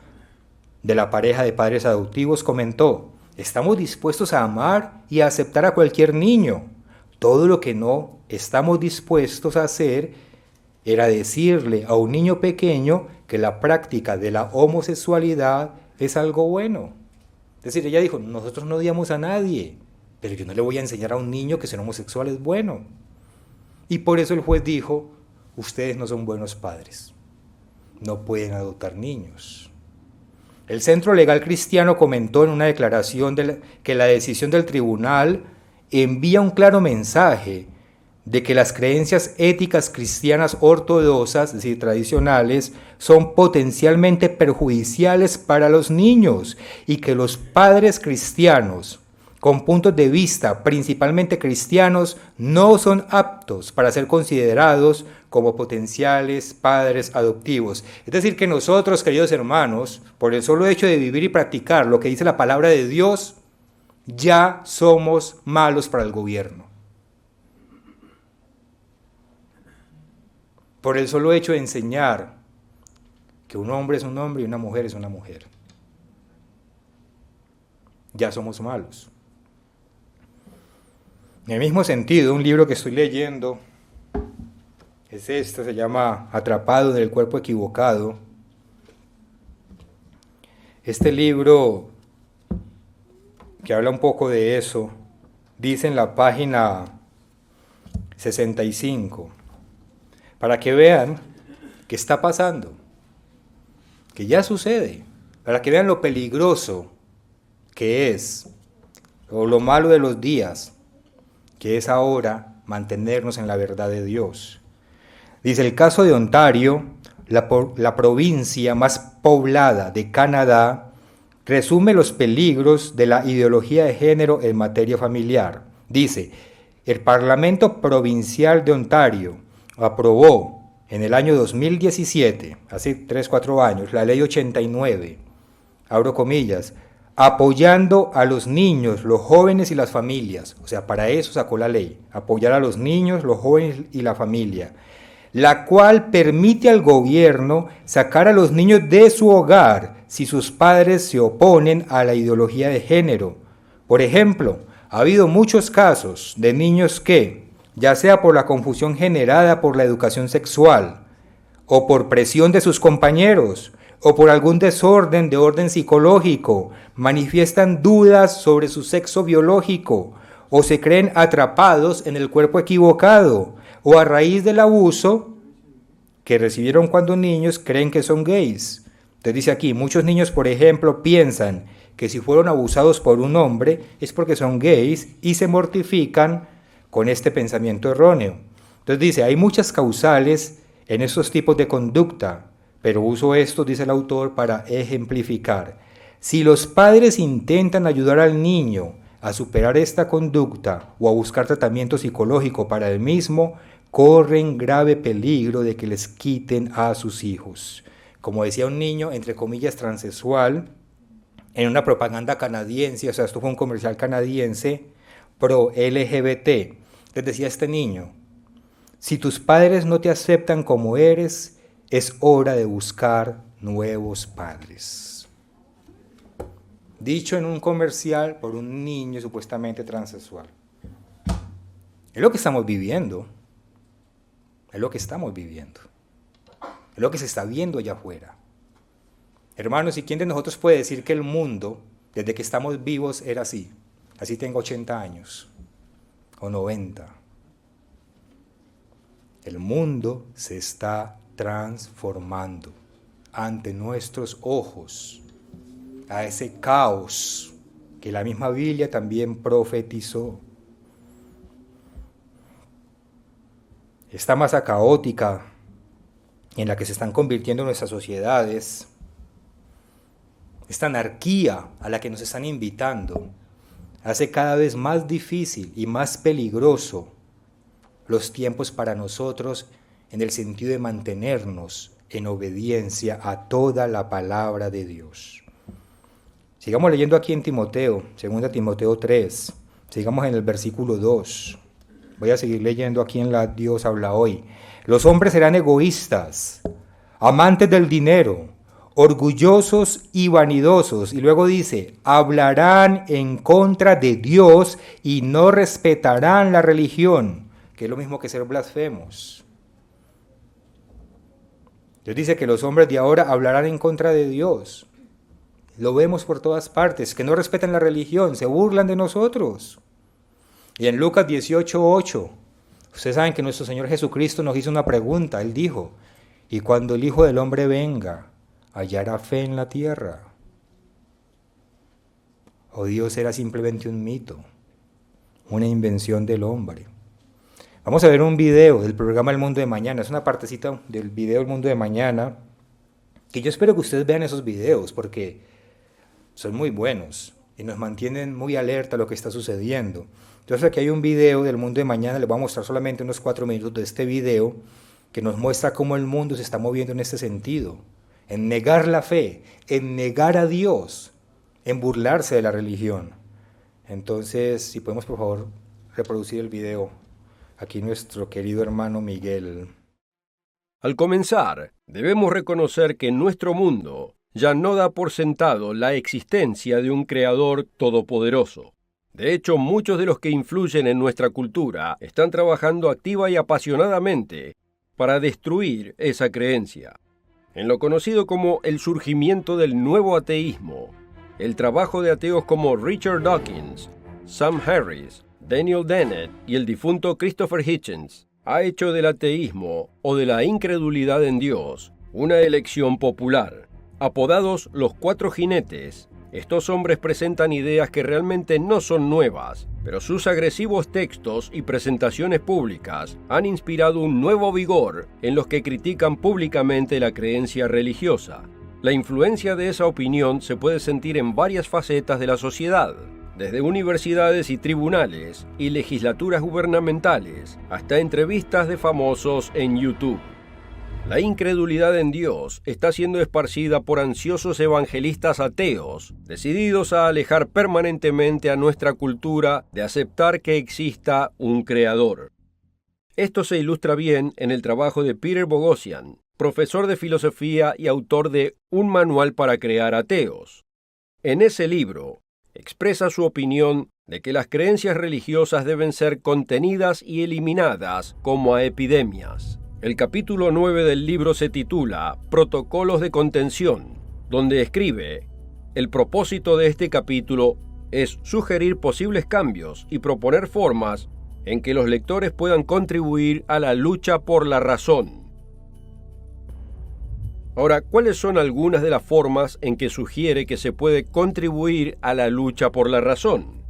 de la pareja de padres adoptivos, comentó, estamos dispuestos a amar y a aceptar a cualquier niño. Todo lo que no estamos dispuestos a hacer era decirle a un niño pequeño que la práctica de la homosexualidad es algo bueno. Es decir, ella dijo, nosotros no odiamos a nadie, pero yo no le voy a enseñar a un niño que ser homosexual es bueno. Y por eso el juez dijo, ustedes no son buenos padres, no pueden adoptar niños. El Centro Legal Cristiano comentó en una declaración que la decisión del tribunal envía un claro mensaje de que las creencias éticas cristianas ortodoxas, es decir, tradicionales, son potencialmente perjudiciales para los niños y que los padres cristianos, con puntos de vista principalmente cristianos, no son aptos para ser considerados como potenciales padres adoptivos. Es decir, que nosotros, queridos hermanos, por el solo hecho de vivir y practicar lo que dice la palabra de Dios, ya somos malos para el gobierno. Por el solo hecho de enseñar que un hombre es un hombre y una mujer es una mujer, ya somos malos. En el mismo sentido, un libro que estoy leyendo es este, se llama Atrapado en el cuerpo equivocado. Este libro, que habla un poco de eso, dice en la página 65, para que vean qué está pasando, que ya sucede, para que vean lo peligroso que es, o lo malo de los días, que es ahora mantenernos en la verdad de Dios. Dice, el caso de Ontario, la provincia más poblada de Canadá, resume los peligros de la ideología de género en materia familiar. Dice, el Parlamento Provincial de Ontario aprobó en el año 2017, hace 3-4 años, la Ley 89, abro comillas, apoyando a los niños, los jóvenes y las familias. O sea, para eso sacó la ley, apoyar a los niños, los jóvenes y la familia, la cual permite al gobierno sacar a los niños de su hogar si sus padres se oponen a la ideología de género. Por ejemplo, ha habido muchos casos de niños que, ya sea por la confusión generada por la educación sexual, o por presión de sus compañeros, o por algún desorden de orden psicológico, manifiestan dudas sobre su sexo biológico, o se creen atrapados en el cuerpo equivocado, o a raíz del abuso que recibieron cuando niños creen que son gays. Entonces dice aquí, muchos niños, por ejemplo, piensan que si fueron abusados por un hombre es porque son gays y se mortifican con este pensamiento erróneo. Entonces dice, hay muchas causales en estos tipos de conducta, pero uso esto, dice el autor, para ejemplificar. Si los padres intentan ayudar al niño a superar esta conducta o a buscar tratamiento psicológico para el mismo, corren grave peligro de que les quiten a sus hijos. Como decía un niño, entre comillas, transexual, en una propaganda canadiense, o sea, esto fue un comercial canadiense pro LGBT. Les decía este niño, si tus padres no te aceptan como eres, es hora de buscar nuevos padres. Dicho en un comercial por un niño supuestamente transexual. Es lo que estamos viviendo. Es lo que estamos viviendo. Es lo que se está viendo allá afuera. Hermanos, ¿y quién de nosotros puede decir que el mundo, desde que estamos vivos, era así? Así tengo 80 años o 90. El mundo se está transformando ante nuestros ojos a ese caos que la misma Biblia también profetizó. Esta masa caótica en la que se están convirtiendo nuestras sociedades, esta anarquía a la que nos están invitando, hace cada vez más difícil y más peligroso los tiempos para nosotros en el sentido de mantenernos en obediencia a toda la palabra de Dios. Sigamos leyendo aquí en Timoteo, 2 Timoteo 3, sigamos en el versículo 2. Voy a seguir leyendo aquí en la Dios habla hoy. Los hombres serán egoístas, amantes del dinero, orgullosos y vanidosos. Y luego dice, hablarán en contra de Dios y no respetarán la religión, que es lo mismo que ser blasfemos. Dios dice que los hombres de ahora hablarán en contra de Dios. Lo vemos por todas partes, que no respetan la religión, se burlan de nosotros. Y en Lucas 18:8, ustedes saben que nuestro Señor Jesucristo nos hizo una pregunta. Él dijo, y cuando el Hijo del Hombre venga, ¿hallará fe en la tierra? ¿O Dios era simplemente un mito, una invención del hombre? Vamos a ver un video del programa El Mundo de Mañana. Es una partecita del video El Mundo de Mañana, que yo espero que ustedes vean esos videos, porque son muy buenos y nos mantienen muy alerta a lo que está sucediendo. Entonces aquí hay un video del Mundo de Mañana, les voy a mostrar solamente unos 4 minutos de este video, que nos muestra cómo el mundo se está moviendo en este sentido, en negar la fe, en negar a Dios, en burlarse de la religión. Entonces, si podemos por favor reproducir el video, aquí nuestro querido hermano Miguel. Al comenzar, debemos reconocer que nuestro mundo ya no da por sentado la existencia de un creador todopoderoso. De hecho, muchos de los que influyen en nuestra cultura están trabajando activa y apasionadamente para destruir esa creencia. En lo conocido como el surgimiento del nuevo ateísmo, el trabajo de ateos como Richard Dawkins, Sam Harris, Daniel Dennett y el difunto Christopher Hitchens ha hecho del ateísmo o de la incredulidad en Dios una elección popular. Apodados los Cuatro Jinetes, estos hombres presentan ideas que realmente no son nuevas, pero sus agresivos textos y presentaciones públicas han inspirado un nuevo vigor en los que critican públicamente la creencia religiosa. La influencia de esa opinión se puede sentir en varias facetas de la sociedad, desde universidades y tribunales y legislaturas gubernamentales hasta entrevistas de famosos en YouTube. La incredulidad en Dios está siendo esparcida por ansiosos evangelistas ateos, decididos a alejar permanentemente a nuestra cultura de aceptar que exista un creador. Esto se ilustra bien en el trabajo de Peter Boghossian, profesor de filosofía y autor de Un manual para crear ateos. En ese libro, expresa su opinión de que las creencias religiosas deben ser contenidas y eliminadas como a epidemias. El capítulo 9 del libro se titula Protocolos de contención, donde escribe: el propósito de este capítulo es sugerir posibles cambios y proponer formas en que los lectores puedan contribuir a la lucha por la razón. Ahora, ¿cuáles son algunas de las formas en que sugiere que se puede contribuir a la lucha por la razón?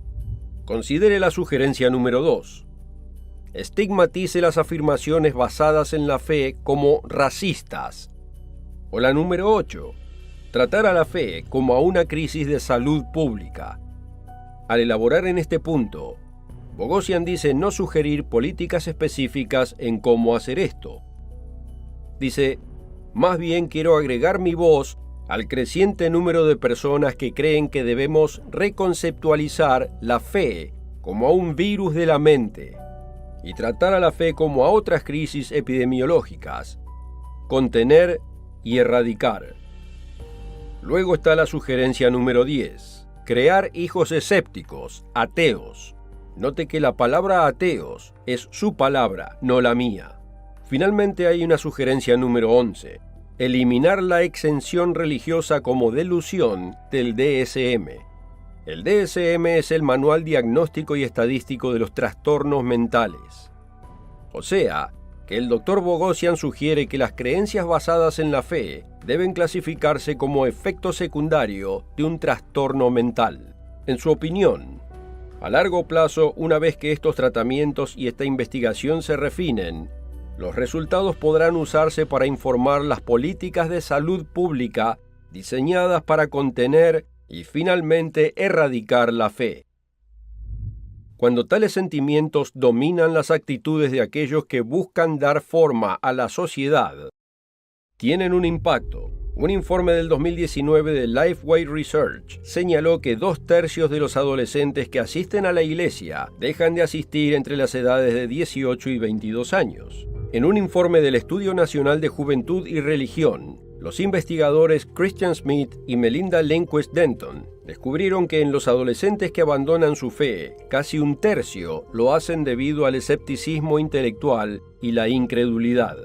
Considere la sugerencia número 2. Estigmatice las afirmaciones basadas en la fe como racistas. O la número 8. Tratar a la fe como a una crisis de salud pública. Al elaborar en este punto, Boghossian dice no sugerir políticas específicas en cómo hacer esto. Dice: más bien quiero agregar mi voz al creciente número de personas que creen que debemos reconceptualizar la fe como a un virus de la mente y tratar a la fe como a otras crisis epidemiológicas, contener y erradicar. Luego está la sugerencia número 10, crear hijos escépticos, ateos. Note que la palabra ateos es su palabra, no la mía. Finalmente hay una sugerencia número 11, eliminar la exención religiosa como delusión del DSM. El DSM es el Manual Diagnóstico y Estadístico de los Trastornos Mentales. O sea, que el Dr. Boghossian sugiere que las creencias basadas en la fe deben clasificarse como efecto secundario de un trastorno mental. En su opinión, a largo plazo, una vez que estos tratamientos y esta investigación se refinen, los resultados podrán usarse para informar las políticas de salud pública diseñadas para contener y finalmente erradicar la fe. Cuando tales sentimientos dominan las actitudes de aquellos que buscan dar forma a la sociedad, tienen un impacto. Un informe del 2019 de Lifeway Research señaló que 2/3 de los adolescentes que asisten a la iglesia dejan de asistir entre las edades de 18 y 22 años. En un informe del Estudio Nacional de Juventud y Religión, los investigadores Christian Smith y Melinda Lindquist Denton descubrieron que en los adolescentes que abandonan su fe, casi 1/3 lo hacen debido al escepticismo intelectual y la incredulidad.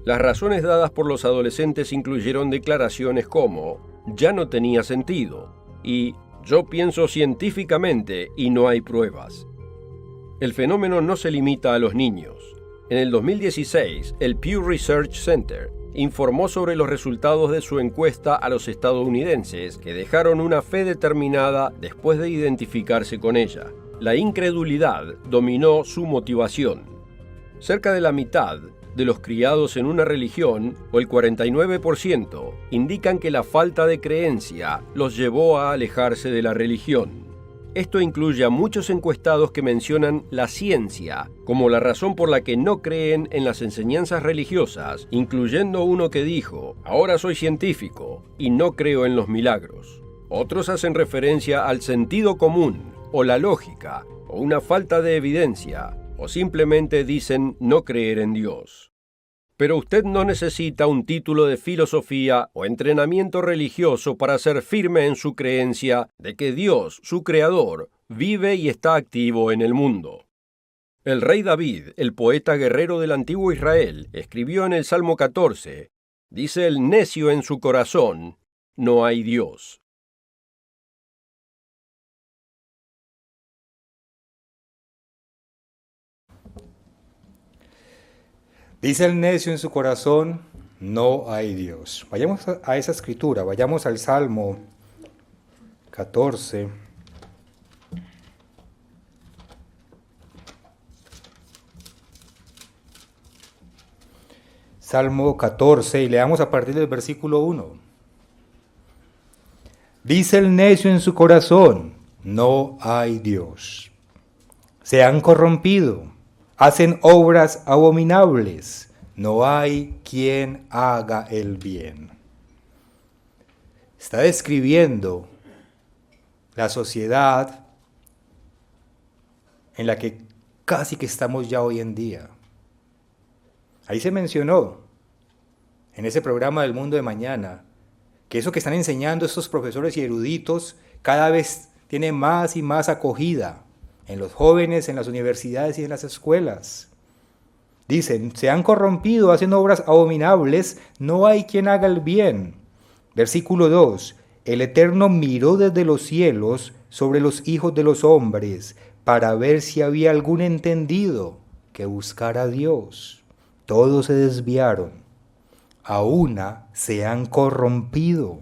Las razones dadas por los adolescentes incluyeron declaraciones como «ya no tenía sentido» y «yo pienso científicamente y no hay pruebas». El fenómeno no se limita a los niños. En el 2016, el Pew Research Center informó sobre los resultados de su encuesta a los estadounidenses que dejaron una fe determinada después de identificarse con ella. La incredulidad dominó su motivación. Cerca de la mitad de los criados en una religión, o el 49%, indican que la falta de creencia los llevó a alejarse de la religión. Esto incluye a muchos encuestados que mencionan la ciencia como la razón por la que no creen en las enseñanzas religiosas, incluyendo uno que dijo: «Ahora soy científico y no creo en los milagros». Otros hacen referencia al sentido común, o la lógica, o una falta de evidencia, o simplemente dicen no creer en Dios. Pero usted no necesita un título de filosofía o entrenamiento religioso para ser firme en su creencia de que Dios, su creador, vive y está activo en el mundo. El rey David, el poeta guerrero del antiguo Israel, escribió en el Salmo 14, dice el necio en su corazón, no hay Dios. Dice el necio en su corazón, no hay Dios. Vayamos a esa escritura, vayamos al Salmo 14. Salmo 14 y leamos a partir del versículo 1. Dice el necio en su corazón, no hay Dios. Se han corrompido. Hacen obras abominables, no hay quien haga el bien. Está describiendo la sociedad en la que casi que estamos ya hoy en día. Ahí se mencionó, en ese programa del Mundo de Mañana, que eso que están enseñando estos profesores y eruditos cada vez tiene más y más acogida en los jóvenes, en las universidades y en las escuelas. Dicen, se han corrompido, hacen obras abominables, no hay quien haga el bien. Versículo 2, el Eterno miró desde los cielos sobre los hijos de los hombres para ver si había algún entendido que buscara a Dios. Todos se desviaron, a una se han corrompido.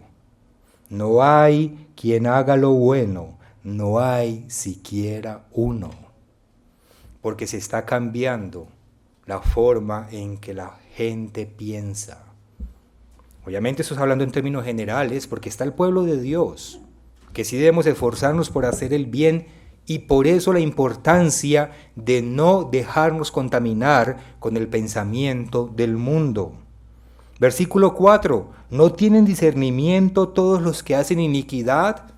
No hay quien haga lo bueno, no hay siquiera uno. Porque se está cambiando la forma en que la gente piensa. Obviamente esto es hablando en términos generales, porque está el pueblo de Dios, que sí debemos esforzarnos por hacer el bien, y por eso la importancia de no dejarnos contaminar con el pensamiento del mundo. Versículo 4, ¿no tienen discernimiento todos los que hacen iniquidad?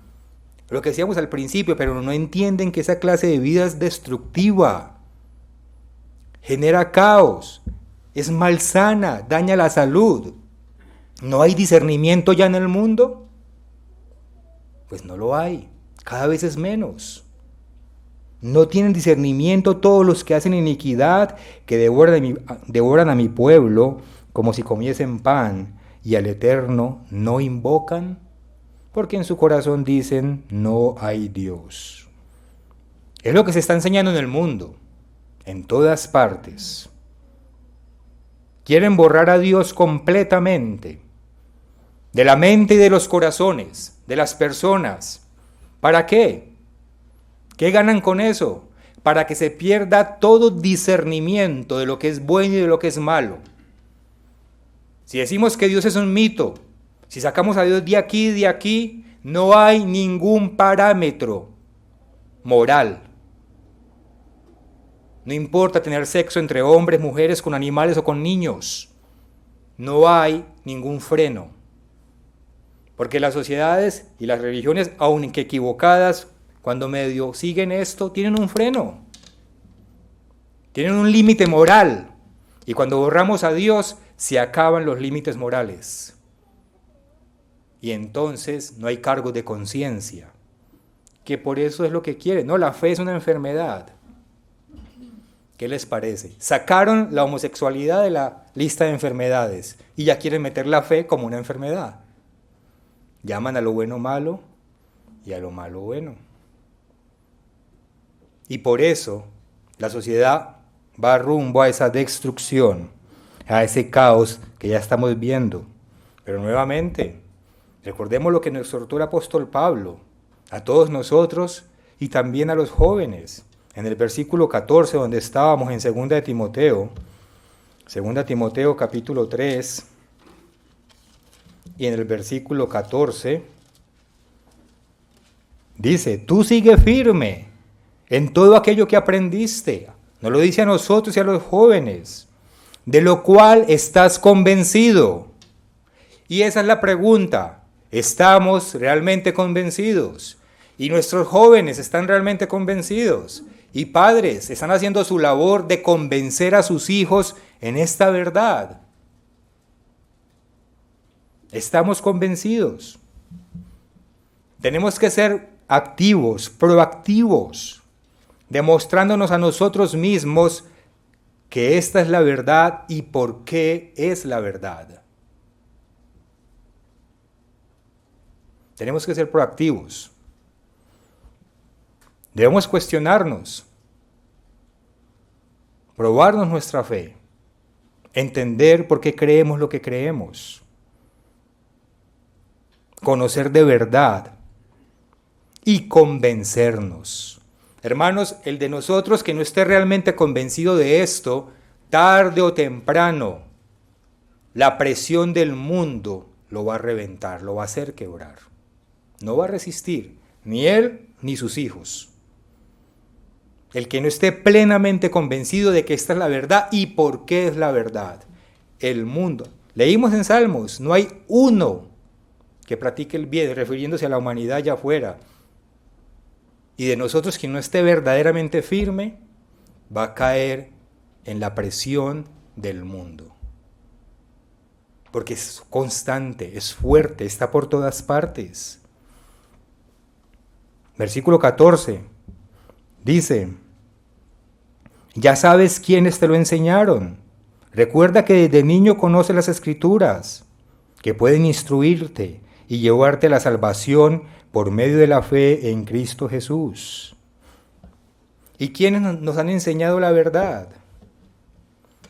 Lo que decíamos al principio, pero no entienden que esa clase de vida es destructiva, genera caos, es malsana, daña la salud. ¿No hay discernimiento ya en el mundo? Pues no lo hay, cada vez es menos. No tienen discernimiento todos los que hacen iniquidad, que devoran a mi pueblo como si comiesen pan, y al Eterno no invocan, porque en su corazón dicen, no hay Dios. Es lo que se está enseñando en el mundo, en todas partes. Quieren borrar a Dios completamente, de la mente y de los corazones, de las personas. ¿Para qué? ¿Qué ganan con eso? Para que se pierda todo discernimiento de lo que es bueno y de lo que es malo. Si decimos que Dios es un mito, si sacamos a Dios de aquí, no hay ningún parámetro moral. No importa tener sexo entre hombres, mujeres, con animales o con niños. No hay ningún freno. Porque las sociedades y las religiones, aunque equivocadas, cuando medio siguen esto, tienen un freno. Tienen un límite moral. Y cuando borramos a Dios, se acaban los límites morales. Y entonces no hay cargo de conciencia. Que por eso es lo que quieren. No, la fe es una enfermedad. ¿Qué les parece? Sacaron la homosexualidad de la lista de enfermedades y ya quieren meter la fe como una enfermedad. Llaman a lo bueno malo y a lo malo bueno. Y por eso la sociedad va rumbo a esa destrucción, a ese caos que ya estamos viendo. Pero nuevamente, recordemos lo que nos exhortó el apóstol Pablo, a todos nosotros y también a los jóvenes. En el versículo 14, donde estábamos en 2 Timoteo capítulo 3, y en el versículo 14, dice, tú sigue firme en todo aquello que aprendiste. Nos lo dice a nosotros y a los jóvenes, de lo cual estás convencido. Y esa es la pregunta, ¿estamos realmente convencidos? Y nuestros jóvenes están realmente convencidos. Y padres están haciendo su labor de convencer a sus hijos en esta verdad. Estamos convencidos. Tenemos que ser activos, proactivos, demostrándonos a nosotros mismos que esta es la verdad y por qué es la verdad. Tenemos que ser proactivos. Debemos cuestionarnos, probarnos nuestra fe, entender por qué creemos lo que creemos, conocer de verdad y convencernos. Hermanos, el de nosotros que no esté realmente convencido de esto, tarde o temprano, la presión del mundo lo va a reventar, lo va a hacer quebrar. No va a resistir, ni él ni sus hijos. El que no esté plenamente convencido de que esta es la verdad y por qué es la verdad. el mundo. Leímos en Salmos, no hay uno que practique el bien, refiriéndose a la humanidad allá afuera. Y de nosotros, quien no esté verdaderamente firme, va a caer en la presión del mundo. Porque es constante, es fuerte, está por todas partes. Versículo 14 dice: ya sabes quiénes te lo enseñaron. Recuerda que desde niño conoces las Escrituras, que pueden instruirte y llevarte a la salvación por medio de la fe en Cristo Jesús. ¿Y quiénes nos han enseñado la verdad?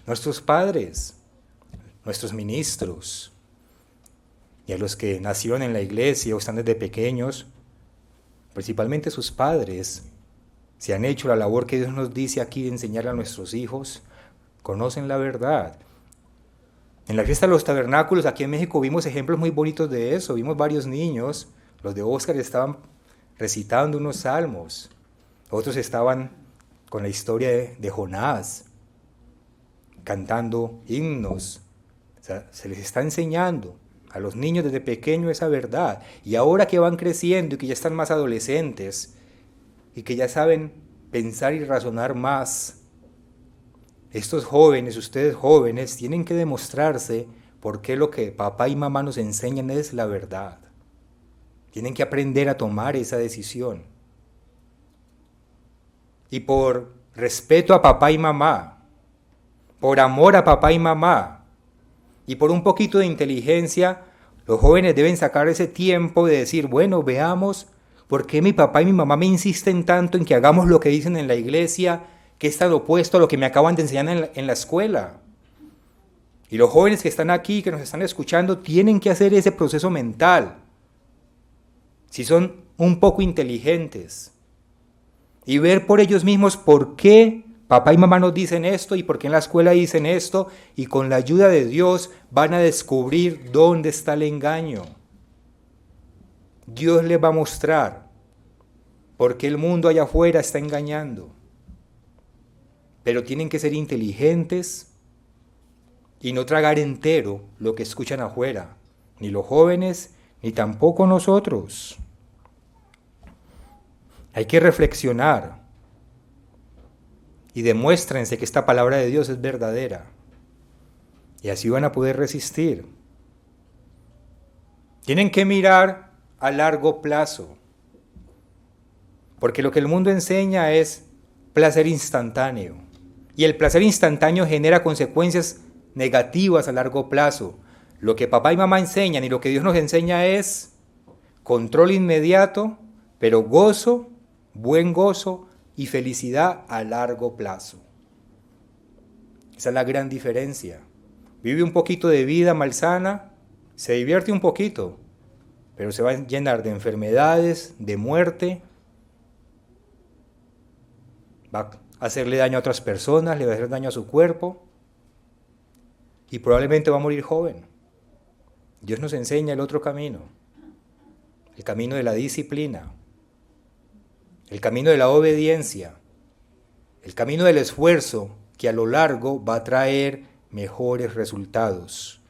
Nuestros padres, nuestros ministros, y a los que nacieron en la iglesia o están desde pequeños, principalmente sus padres, si han hecho la labor que Dios nos dice aquí de enseñar a nuestros hijos, conocen la verdad. En la fiesta de los tabernáculos aquí en México vimos ejemplos muy bonitos de eso. Vimos varios niños, los de Óscar estaban recitando unos salmos, otros estaban con la historia de Jonás, cantando himnos. O sea, se les está enseñando a los niños desde pequeño esa verdad. Y ahora que van creciendo y que ya están más adolescentes y que ya saben pensar y razonar más, estos jóvenes, ustedes jóvenes, tienen que demostrarse por qué lo que papá y mamá nos enseñan es la verdad. Tienen que aprender a tomar esa decisión. Y por respeto a papá y mamá, por amor a papá y mamá, y por un poquito de inteligencia, los jóvenes deben sacar ese tiempo de decir, bueno, veamos por qué mi papá y mi mamá me insisten tanto en que hagamos lo que dicen en la iglesia, que es tan opuesto a lo que me acaban de enseñar en la escuela. Y los jóvenes que están aquí, que nos están escuchando, tienen que hacer ese proceso mental. Si son un poco inteligentes. Y ver por ellos mismos por qué papá y mamá nos dicen esto y por qué en la escuela dicen esto. Y con la ayuda de Dios van a descubrir dónde está el engaño. Dios les va a mostrar por qué el mundo allá afuera está engañando. Pero tienen que ser inteligentes y no tragar entero lo que escuchan afuera, ni los jóvenes, ni tampoco nosotros. Hay que reflexionar y demuéstrense que esta palabra de Dios es verdadera. Y así van a poder resistir. Tienen que mirar a largo plazo, porque lo que el mundo enseña es placer instantáneo. Y el placer instantáneo genera consecuencias negativas a largo plazo. Lo que papá y mamá enseñan y lo que Dios nos enseña es control inmediato, pero gozo, buen gozo y felicidad a largo plazo. Esa es la gran diferencia. Vive un poquito de vida malsana, se divierte un poquito, pero se va a llenar de enfermedades, de muerte, va a hacerle daño a otras personas, le va a hacer daño a su cuerpo y probablemente va a morir joven. Dios nos enseña el otro camino, el camino de la disciplina, el camino de la obediencia, el camino del esfuerzo que a lo largo va a traer mejores resultados.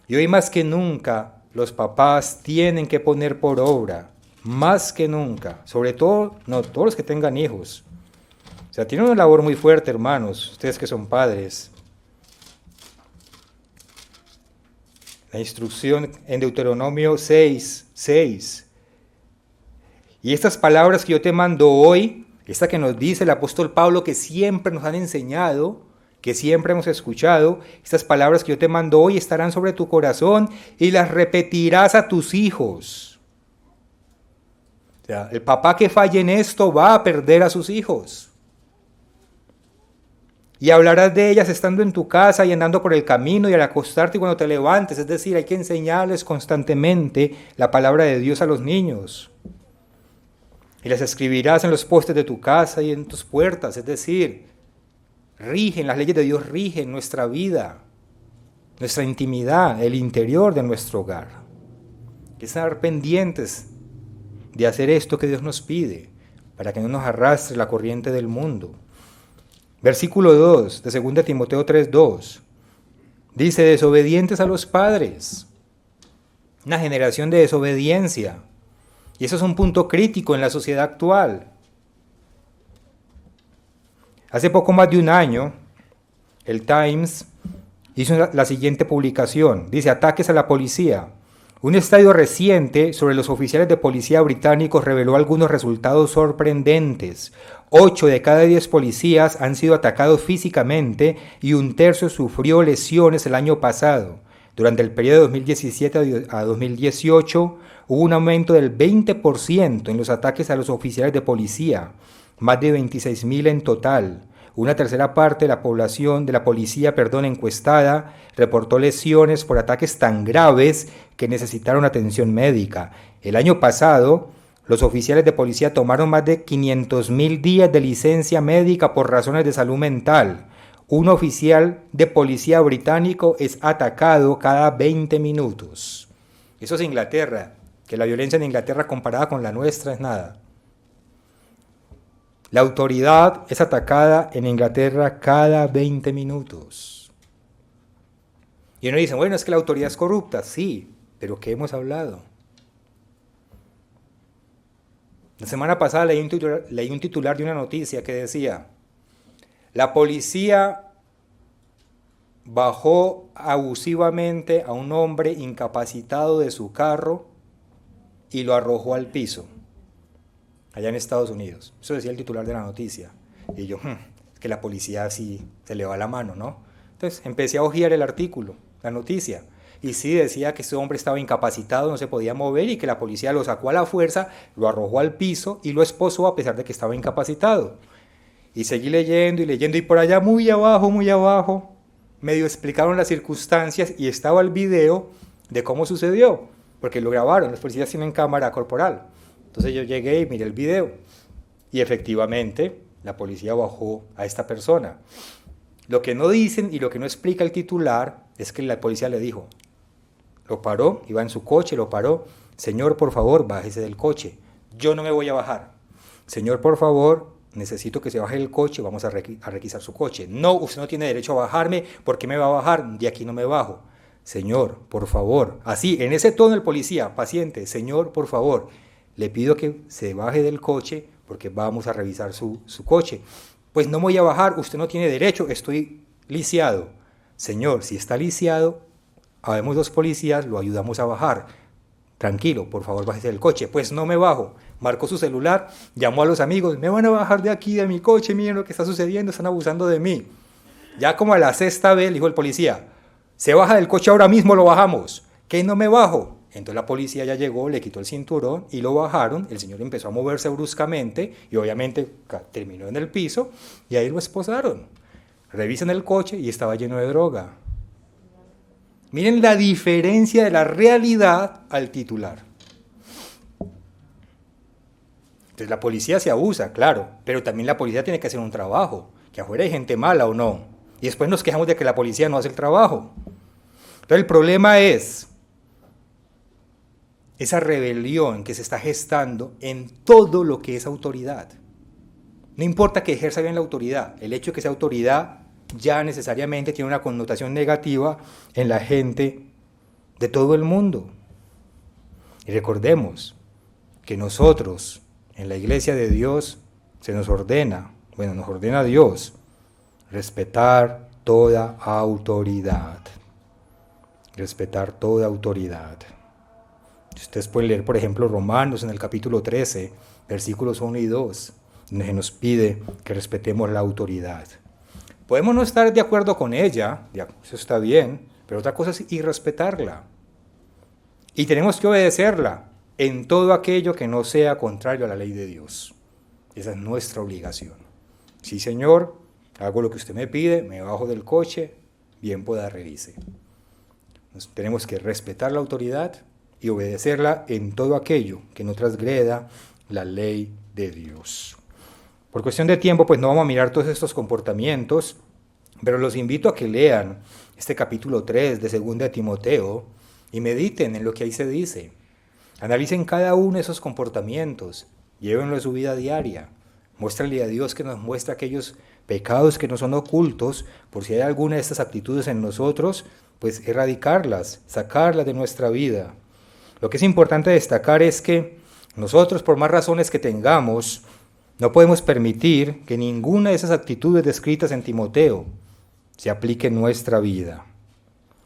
Y hoy más que nunca los papás tienen que poner por obra, más que nunca, sobre todo, no, todos los que tengan hijos. O sea, tienen una labor muy fuerte, hermanos, ustedes que son padres. La instrucción en Deuteronomio 6:6. Y estas palabras que yo te mando hoy, esta que nos dice el apóstol Pablo, que siempre nos han enseñado, que siempre hemos escuchado, estas palabras que yo te mando hoy estarán sobre tu corazón y las repetirás a tus hijos. O sea, el papá que falle en esto va a perder a sus hijos. Y hablarás de ellas estando en tu casa y andando por el camino y al acostarte y cuando te levantes. Es decir, hay que enseñarles constantemente la palabra de Dios a los niños. Y las escribirás en los postes de tu casa y en tus puertas. Es decir, las leyes de Dios rigen nuestra vida, nuestra intimidad, el interior de nuestro hogar. Hay que estar pendientes de hacer esto que Dios nos pide, para que no nos arrastre la corriente del mundo. Versículo 2 de 2 Timoteo 3:2. Dice, desobedientes a los padres. Una generación de desobediencia. Y eso es un punto crítico en la sociedad actual. Hace poco más de un año, el Times hizo la siguiente publicación. Dice, ataques a la policía. Un estudio reciente sobre los oficiales de policía británicos reveló algunos resultados sorprendentes. 8 de cada 10 policías han sido atacados físicamente y un tercio sufrió lesiones el año pasado. Durante el periodo de 2017 a 2018 hubo un aumento del 20% en los ataques a los oficiales de policía, más de 26.000 en total. Una tercera parte de la población de la policía, encuestada, reportó lesiones por ataques tan graves que necesitaron atención médica. El año pasado, los oficiales de policía tomaron más de 500.000 días de licencia médica por razones de salud mental. Un oficial de policía británico es atacado cada 20 minutos. Eso es Inglaterra, que la violencia en Inglaterra comparada con la nuestra es nada. La autoridad es atacada en Inglaterra cada 20 minutos. Y uno dice, bueno, es que la autoridad es corrupta. Sí, pero ¿qué hemos hablado? La semana pasada leí un titular de una noticia que decía, la policía bajó abusivamente a un hombre incapacitado de su carro y lo arrojó al piso, allá en Estados Unidos. Eso decía el titular de la noticia. Y yo, es que la policía sí se le va la mano, ¿no? Entonces empecé a hojear el artículo, la noticia. Y sí decía que ese hombre estaba incapacitado, no se podía mover y que la policía lo sacó a la fuerza, lo arrojó al piso y lo esposó a pesar de que estaba incapacitado. Y seguí leyendo y por allá muy abajo, medio explicaron las circunstancias y estaba el video de cómo sucedió, porque lo grabaron, los policías tienen cámara corporal. Entonces yo llegué y miré el video y efectivamente la policía bajó a esta persona. Lo que no dicen y lo que no explica el titular es que la policía le dijo, lo paró, iba en su coche, lo paró, señor, por favor, bájese del coche, yo no me voy a bajar. Señor, por favor, necesito que se baje del coche, vamos a requisar su coche. No, usted no tiene derecho a bajarme, ¿por qué me va a bajar? De aquí no me bajo. Señor, por favor, así, en ese tono el policía, paciente, señor, por favor, le pido que se baje del coche porque vamos a revisar su coche. Pues no me voy a bajar, usted no tiene derecho, estoy lisiado. Señor, si está lisiado, habemos 2 policías, lo ayudamos a bajar. Tranquilo, por favor, bájese del coche. Pues no me bajo. Marcó su celular, llamó a los amigos, me van a bajar de aquí, de mi coche, miren lo que está sucediendo, están abusando de mí. Ya como a la 6ª vez, dijo el policía, se baja del coche ahora mismo, lo bajamos. ¿Qué no me bajo? Entonces la policía ya llegó, le quitó el cinturón y lo bajaron. El señor empezó a moverse bruscamente y obviamente terminó en el piso y ahí lo esposaron. Revisan el coche y estaba lleno de droga. Miren la diferencia de la realidad al titular. Entonces la policía se abusa, claro, pero también la policía tiene que hacer un trabajo, que afuera hay gente mala o no. Y después nos quejamos de que la policía no hace el trabajo. Entonces el problema es esa rebelión que se está gestando en todo lo que es autoridad. No importa que ejerza bien la autoridad, el hecho de que sea autoridad ya necesariamente tiene una connotación negativa en la gente de todo el mundo. Y recordemos que nosotros, en la iglesia de Dios, nos ordena Dios, respetar toda autoridad. Respetar toda autoridad. Ustedes pueden leer, por ejemplo, Romanos en el capítulo 13, versículos 1 y 2, donde se nos pide que respetemos la autoridad. Podemos no estar de acuerdo con ella, eso está bien, pero otra cosa es irrespetarla. Y tenemos que obedecerla en todo aquello que no sea contrario a la ley de Dios. Esa es nuestra obligación. Sí, Señor, hago lo que usted me pide, me bajo del coche, bien pueda revise. Tenemos que respetar la autoridad y obedecerla en todo aquello que no transgreda la ley de Dios. Por cuestión de tiempo, pues no vamos a mirar todos estos comportamientos, pero los invito a que lean este capítulo 3 de 2 de Timoteo y mediten en lo que ahí se dice. Analicen cada uno de esos comportamientos, llévenlo a su vida diaria, muéstrale a Dios que nos muestra aquellos pecados que no son ocultos, por si hay alguna de estas actitudes en nosotros, pues erradicarlas, sacarlas de nuestra vida. Lo que es importante destacar es que nosotros, por más razones que tengamos, no podemos permitir que ninguna de esas actitudes descritas en Timoteo se aplique en nuestra vida.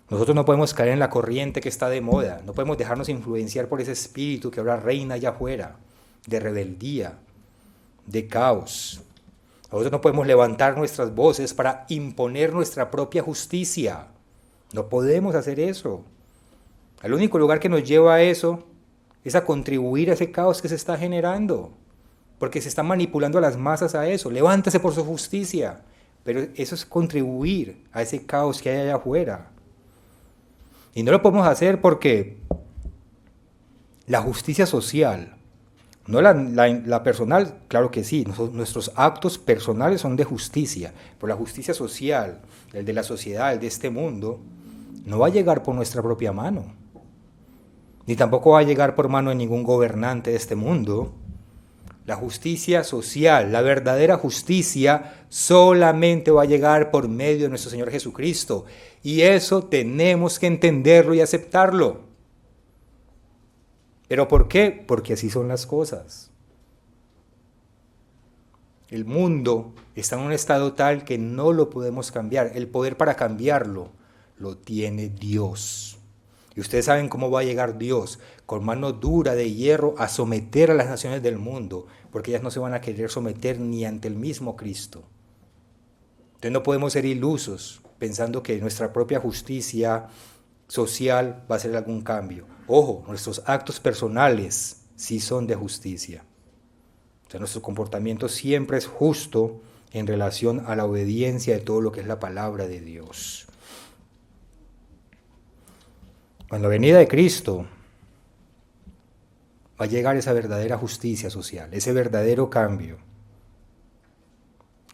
Nosotros no podemos caer en la corriente que está de moda, no podemos dejarnos influenciar por ese espíritu que ahora reina allá afuera, de rebeldía, de caos. Nosotros no podemos levantar nuestras voces para imponer nuestra propia justicia. No podemos hacer eso. El único lugar que nos lleva a eso es a contribuir a ese caos que se está generando, porque se está manipulando a las masas a eso. Levántase por su justicia, pero eso es contribuir a ese caos que hay allá afuera. Y no lo podemos hacer porque la justicia social, no la personal, claro que sí, nuestros actos personales son de justicia, pero la justicia social, el de la sociedad, el de este mundo, no va a llegar por nuestra propia mano, ni tampoco va a llegar por mano de ningún gobernante de este mundo. La justicia social, la verdadera justicia, solamente va a llegar por medio de nuestro Señor Jesucristo. Y eso tenemos que entenderlo y aceptarlo. ¿Pero por qué? Porque así son las cosas. El mundo está en un estado tal que no lo podemos cambiar. El poder para cambiarlo lo tiene Dios. Y ustedes saben cómo va a llegar Dios, con mano dura de hierro, a someter a las naciones del mundo, porque ellas no se van a querer someter ni ante el mismo Cristo. Entonces no podemos ser ilusos, pensando que nuestra propia justicia social va a hacer algún cambio. Ojo, nuestros actos personales sí son de justicia. O sea, nuestro comportamiento siempre es justo en relación a la obediencia de todo lo que es la palabra de Dios. Cuando la venida de Cristo va a llegar esa verdadera justicia social, ese verdadero cambio.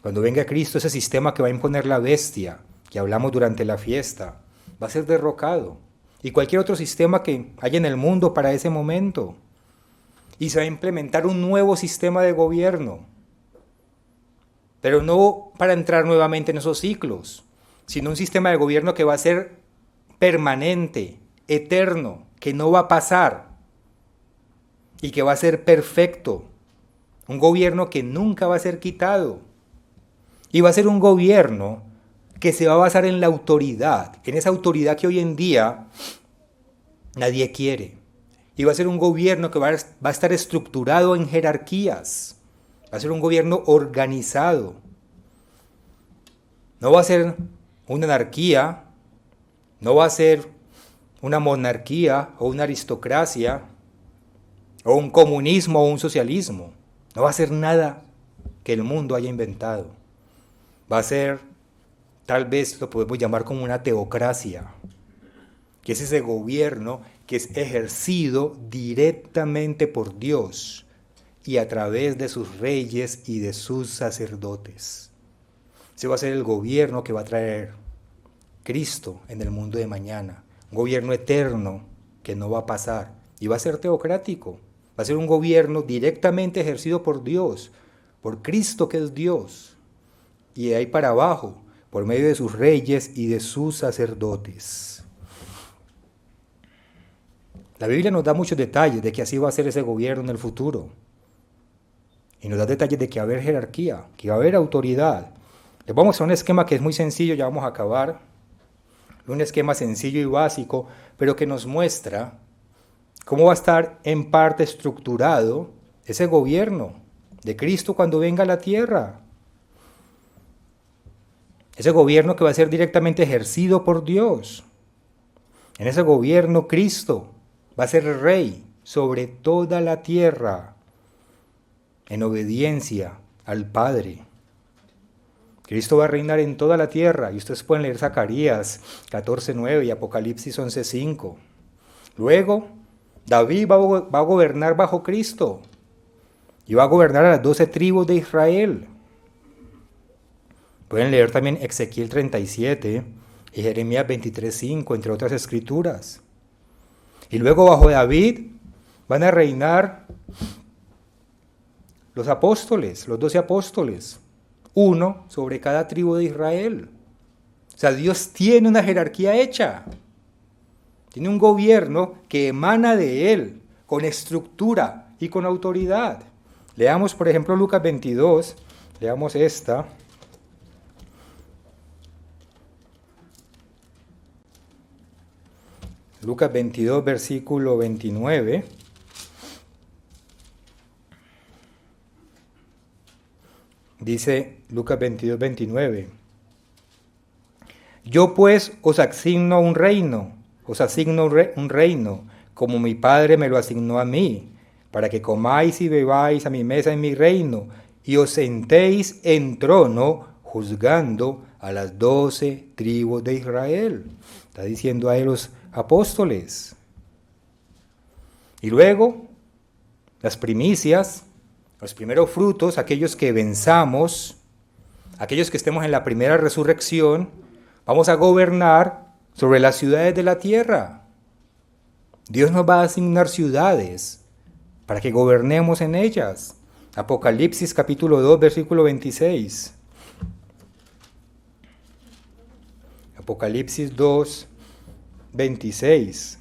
Cuando venga Cristo, ese sistema que va a imponer la bestia, que hablamos durante la fiesta, va a ser derrocado. Y cualquier otro sistema que haya en el mundo para ese momento. Y se va a implementar un nuevo sistema de gobierno. Pero no para entrar nuevamente en esos ciclos, sino un sistema de gobierno que va a ser permanente, eterno, que no va a pasar y que va a ser perfecto. Un gobierno que nunca va a ser quitado. Y va a ser un gobierno que se va a basar en la autoridad, en esa autoridad que hoy en día nadie quiere. Y va a ser un gobierno que va a estar estructurado en jerarquías. Va a ser un gobierno organizado. No va a ser una anarquía, no va a ser una monarquía o una aristocracia, o un comunismo o un socialismo. No va a ser nada que el mundo haya inventado. Va a ser, tal vez lo podemos llamar como una teocracia, que es ese gobierno que es ejercido directamente por Dios y a través de sus reyes y de sus sacerdotes. Ese va a ser el gobierno que va a traer Cristo en el mundo de mañana. Un gobierno eterno que no va a pasar y va a ser teocrático. Va a ser un gobierno directamente ejercido por Dios, por Cristo que es Dios. Y de ahí para abajo, por medio de sus reyes y de sus sacerdotes. La Biblia nos da muchos detalles de que así va a ser ese gobierno en el futuro. Y nos da detalles de que va a haber jerarquía, que va a haber autoridad. Les vamos a mostrar un esquema que es muy sencillo, ya vamos a acabar. Un esquema sencillo y básico, pero que nos muestra cómo va a estar en parte estructurado ese gobierno de Cristo cuando venga a la tierra. Ese gobierno que va a ser directamente ejercido por Dios. En ese gobierno Cristo va a ser rey sobre toda la tierra en obediencia al Padre. Cristo va a reinar en toda la tierra y ustedes pueden leer Zacarías 14:9 y Apocalipsis 11:5. Luego, David va a gobernar bajo Cristo y va a gobernar a las 12 tribus de Israel. Pueden leer también Ezequiel 37 y Jeremías 23:5, entre otras escrituras. Y luego bajo David van a reinar los apóstoles, los 12 apóstoles. uno sobre cada tribu de Israel. O sea, Dios tiene una jerarquía hecha. Tiene un gobierno que emana de Él, con estructura y con autoridad. Leamos, por ejemplo, Lucas 22, leamos esta. Lucas 22, versículo 29. Dice Lucas 22, 29. Yo pues os asigno un reino, como mi Padre me lo asignó a mí, para que comáis y bebáis a mi mesa en mi reino, y os sentéis en trono, juzgando a las 12 tribus de Israel. Está diciendo a los apóstoles. Y luego, las primicias, los primeros frutos, aquellos que venzamos, aquellos que estemos en la primera resurrección, vamos a gobernar sobre las ciudades de la tierra. Dios nos va a asignar ciudades para que gobernemos en ellas. Apocalipsis capítulo 2, versículo 26. Apocalipsis 2, 26.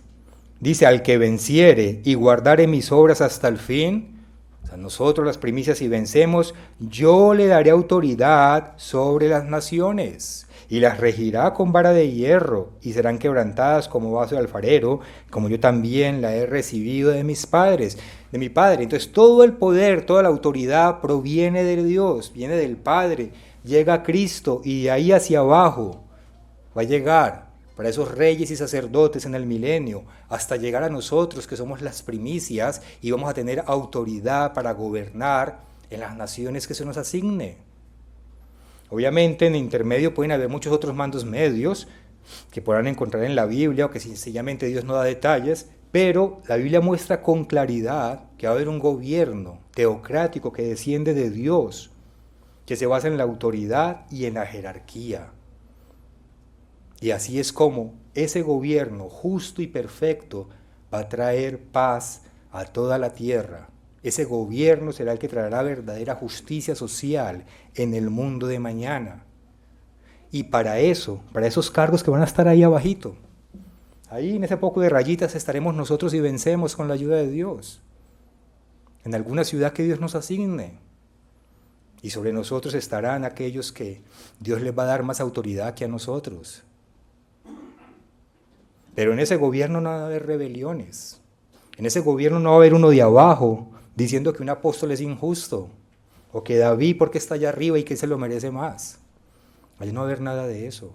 Dice, al que venciere y guardare mis obras hasta el fin, o sea, nosotros las primicias si vencemos, yo le daré autoridad sobre las naciones y las regirá con vara de hierro y serán quebrantadas como vaso de alfarero, como yo también la he recibido de mis padres, de mi Padre. Entonces todo el poder, toda la autoridad proviene de Dios, viene del Padre, llega a Cristo y de ahí hacia abajo va a llegar para esos reyes y sacerdotes en el milenio, hasta llegar a nosotros que somos las primicias y vamos a tener autoridad para gobernar en las naciones que se nos asigne. Obviamente en intermedio pueden haber muchos otros mandos medios que podrán encontrar en la Biblia o que sencillamente Dios no da detalles, pero la Biblia muestra con claridad que va a haber un gobierno teocrático que desciende de Dios, que se basa en la autoridad y en la jerarquía. Y así es como ese gobierno justo y perfecto va a traer paz a toda la tierra. Ese gobierno será el que traerá verdadera justicia social en el mundo de mañana. Y para eso, para esos cargos que van a estar ahí abajito, ahí en ese poco de rayitas estaremos nosotros y vencemos con la ayuda de Dios. En alguna ciudad que Dios nos asigne. Y sobre nosotros estarán aquellos que Dios les va a dar más autoridad que a nosotros. Pero en ese gobierno no va a haber rebeliones. En ese gobierno no va a haber uno de abajo diciendo que un apóstol es injusto, o que David porque está allá arriba y que se lo merece más. Allí no va a haber nada de eso.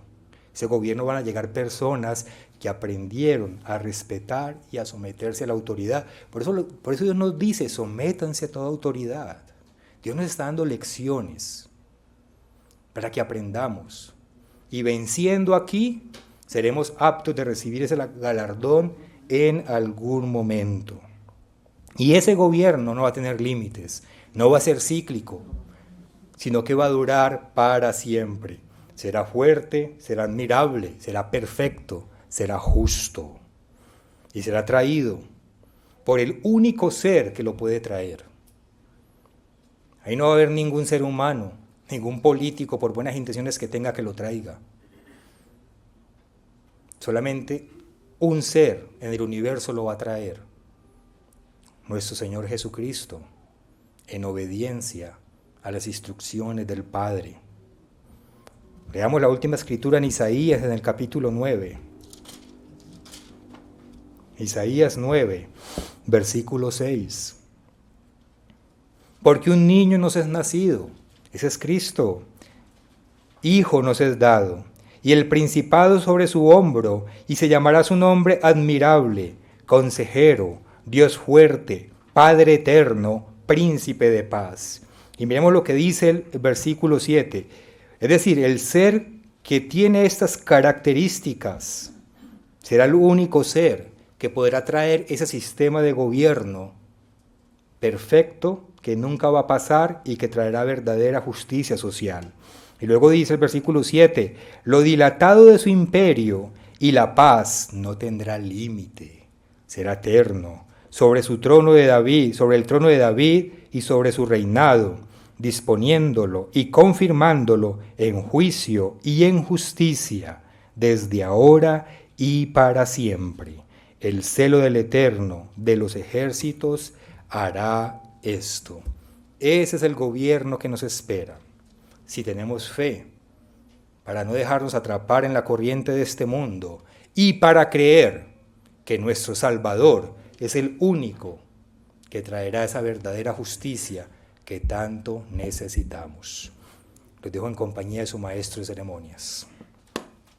Ese gobierno van a llegar personas que aprendieron a respetar y a someterse a la autoridad. Por eso Dios nos dice, sométanse a toda autoridad. Dios nos está dando lecciones para que aprendamos. Y venciendo aquí, seremos aptos de recibir ese galardón en algún momento. Y ese gobierno no va a tener límites, no va a ser cíclico, sino que va a durar para siempre. Será fuerte, será admirable, será perfecto, será justo. Y será traído por el único ser que lo puede traer. Ahí no va a haber ningún ser humano, ningún político, por buenas intenciones que tenga, que lo traiga. Solamente un ser en el universo lo va a traer. Nuestro Señor Jesucristo, en obediencia a las instrucciones del Padre. Leamos la última escritura en Isaías, en el capítulo 9. Isaías 9, versículo 6. Porque un niño nos es nacido, ese es Cristo, hijo nos es dado, y el principado sobre su hombro, y se llamará su nombre admirable, consejero, Dios fuerte, Padre eterno, príncipe de paz. Y miremos lo que dice el versículo 7. Es decir, el ser que tiene estas características será el único ser que podrá traer ese sistema de gobierno perfecto que nunca va a pasar y que traerá verdadera justicia social. Y luego dice el versículo 7, lo dilatado de su imperio y la paz no tendrá límite, será eterno, sobre su trono de David, sobre el trono de David y sobre su reinado, disponiéndolo y confirmándolo en juicio y en justicia, desde ahora y para siempre. El celo del Eterno de los ejércitos hará esto. Ese es el gobierno que nos espera. Si tenemos fe, para no dejarnos atrapar en la corriente de este mundo y para creer que nuestro Salvador es el único que traerá esa verdadera justicia que tanto necesitamos. Los dejo en compañía de su maestro de ceremonias.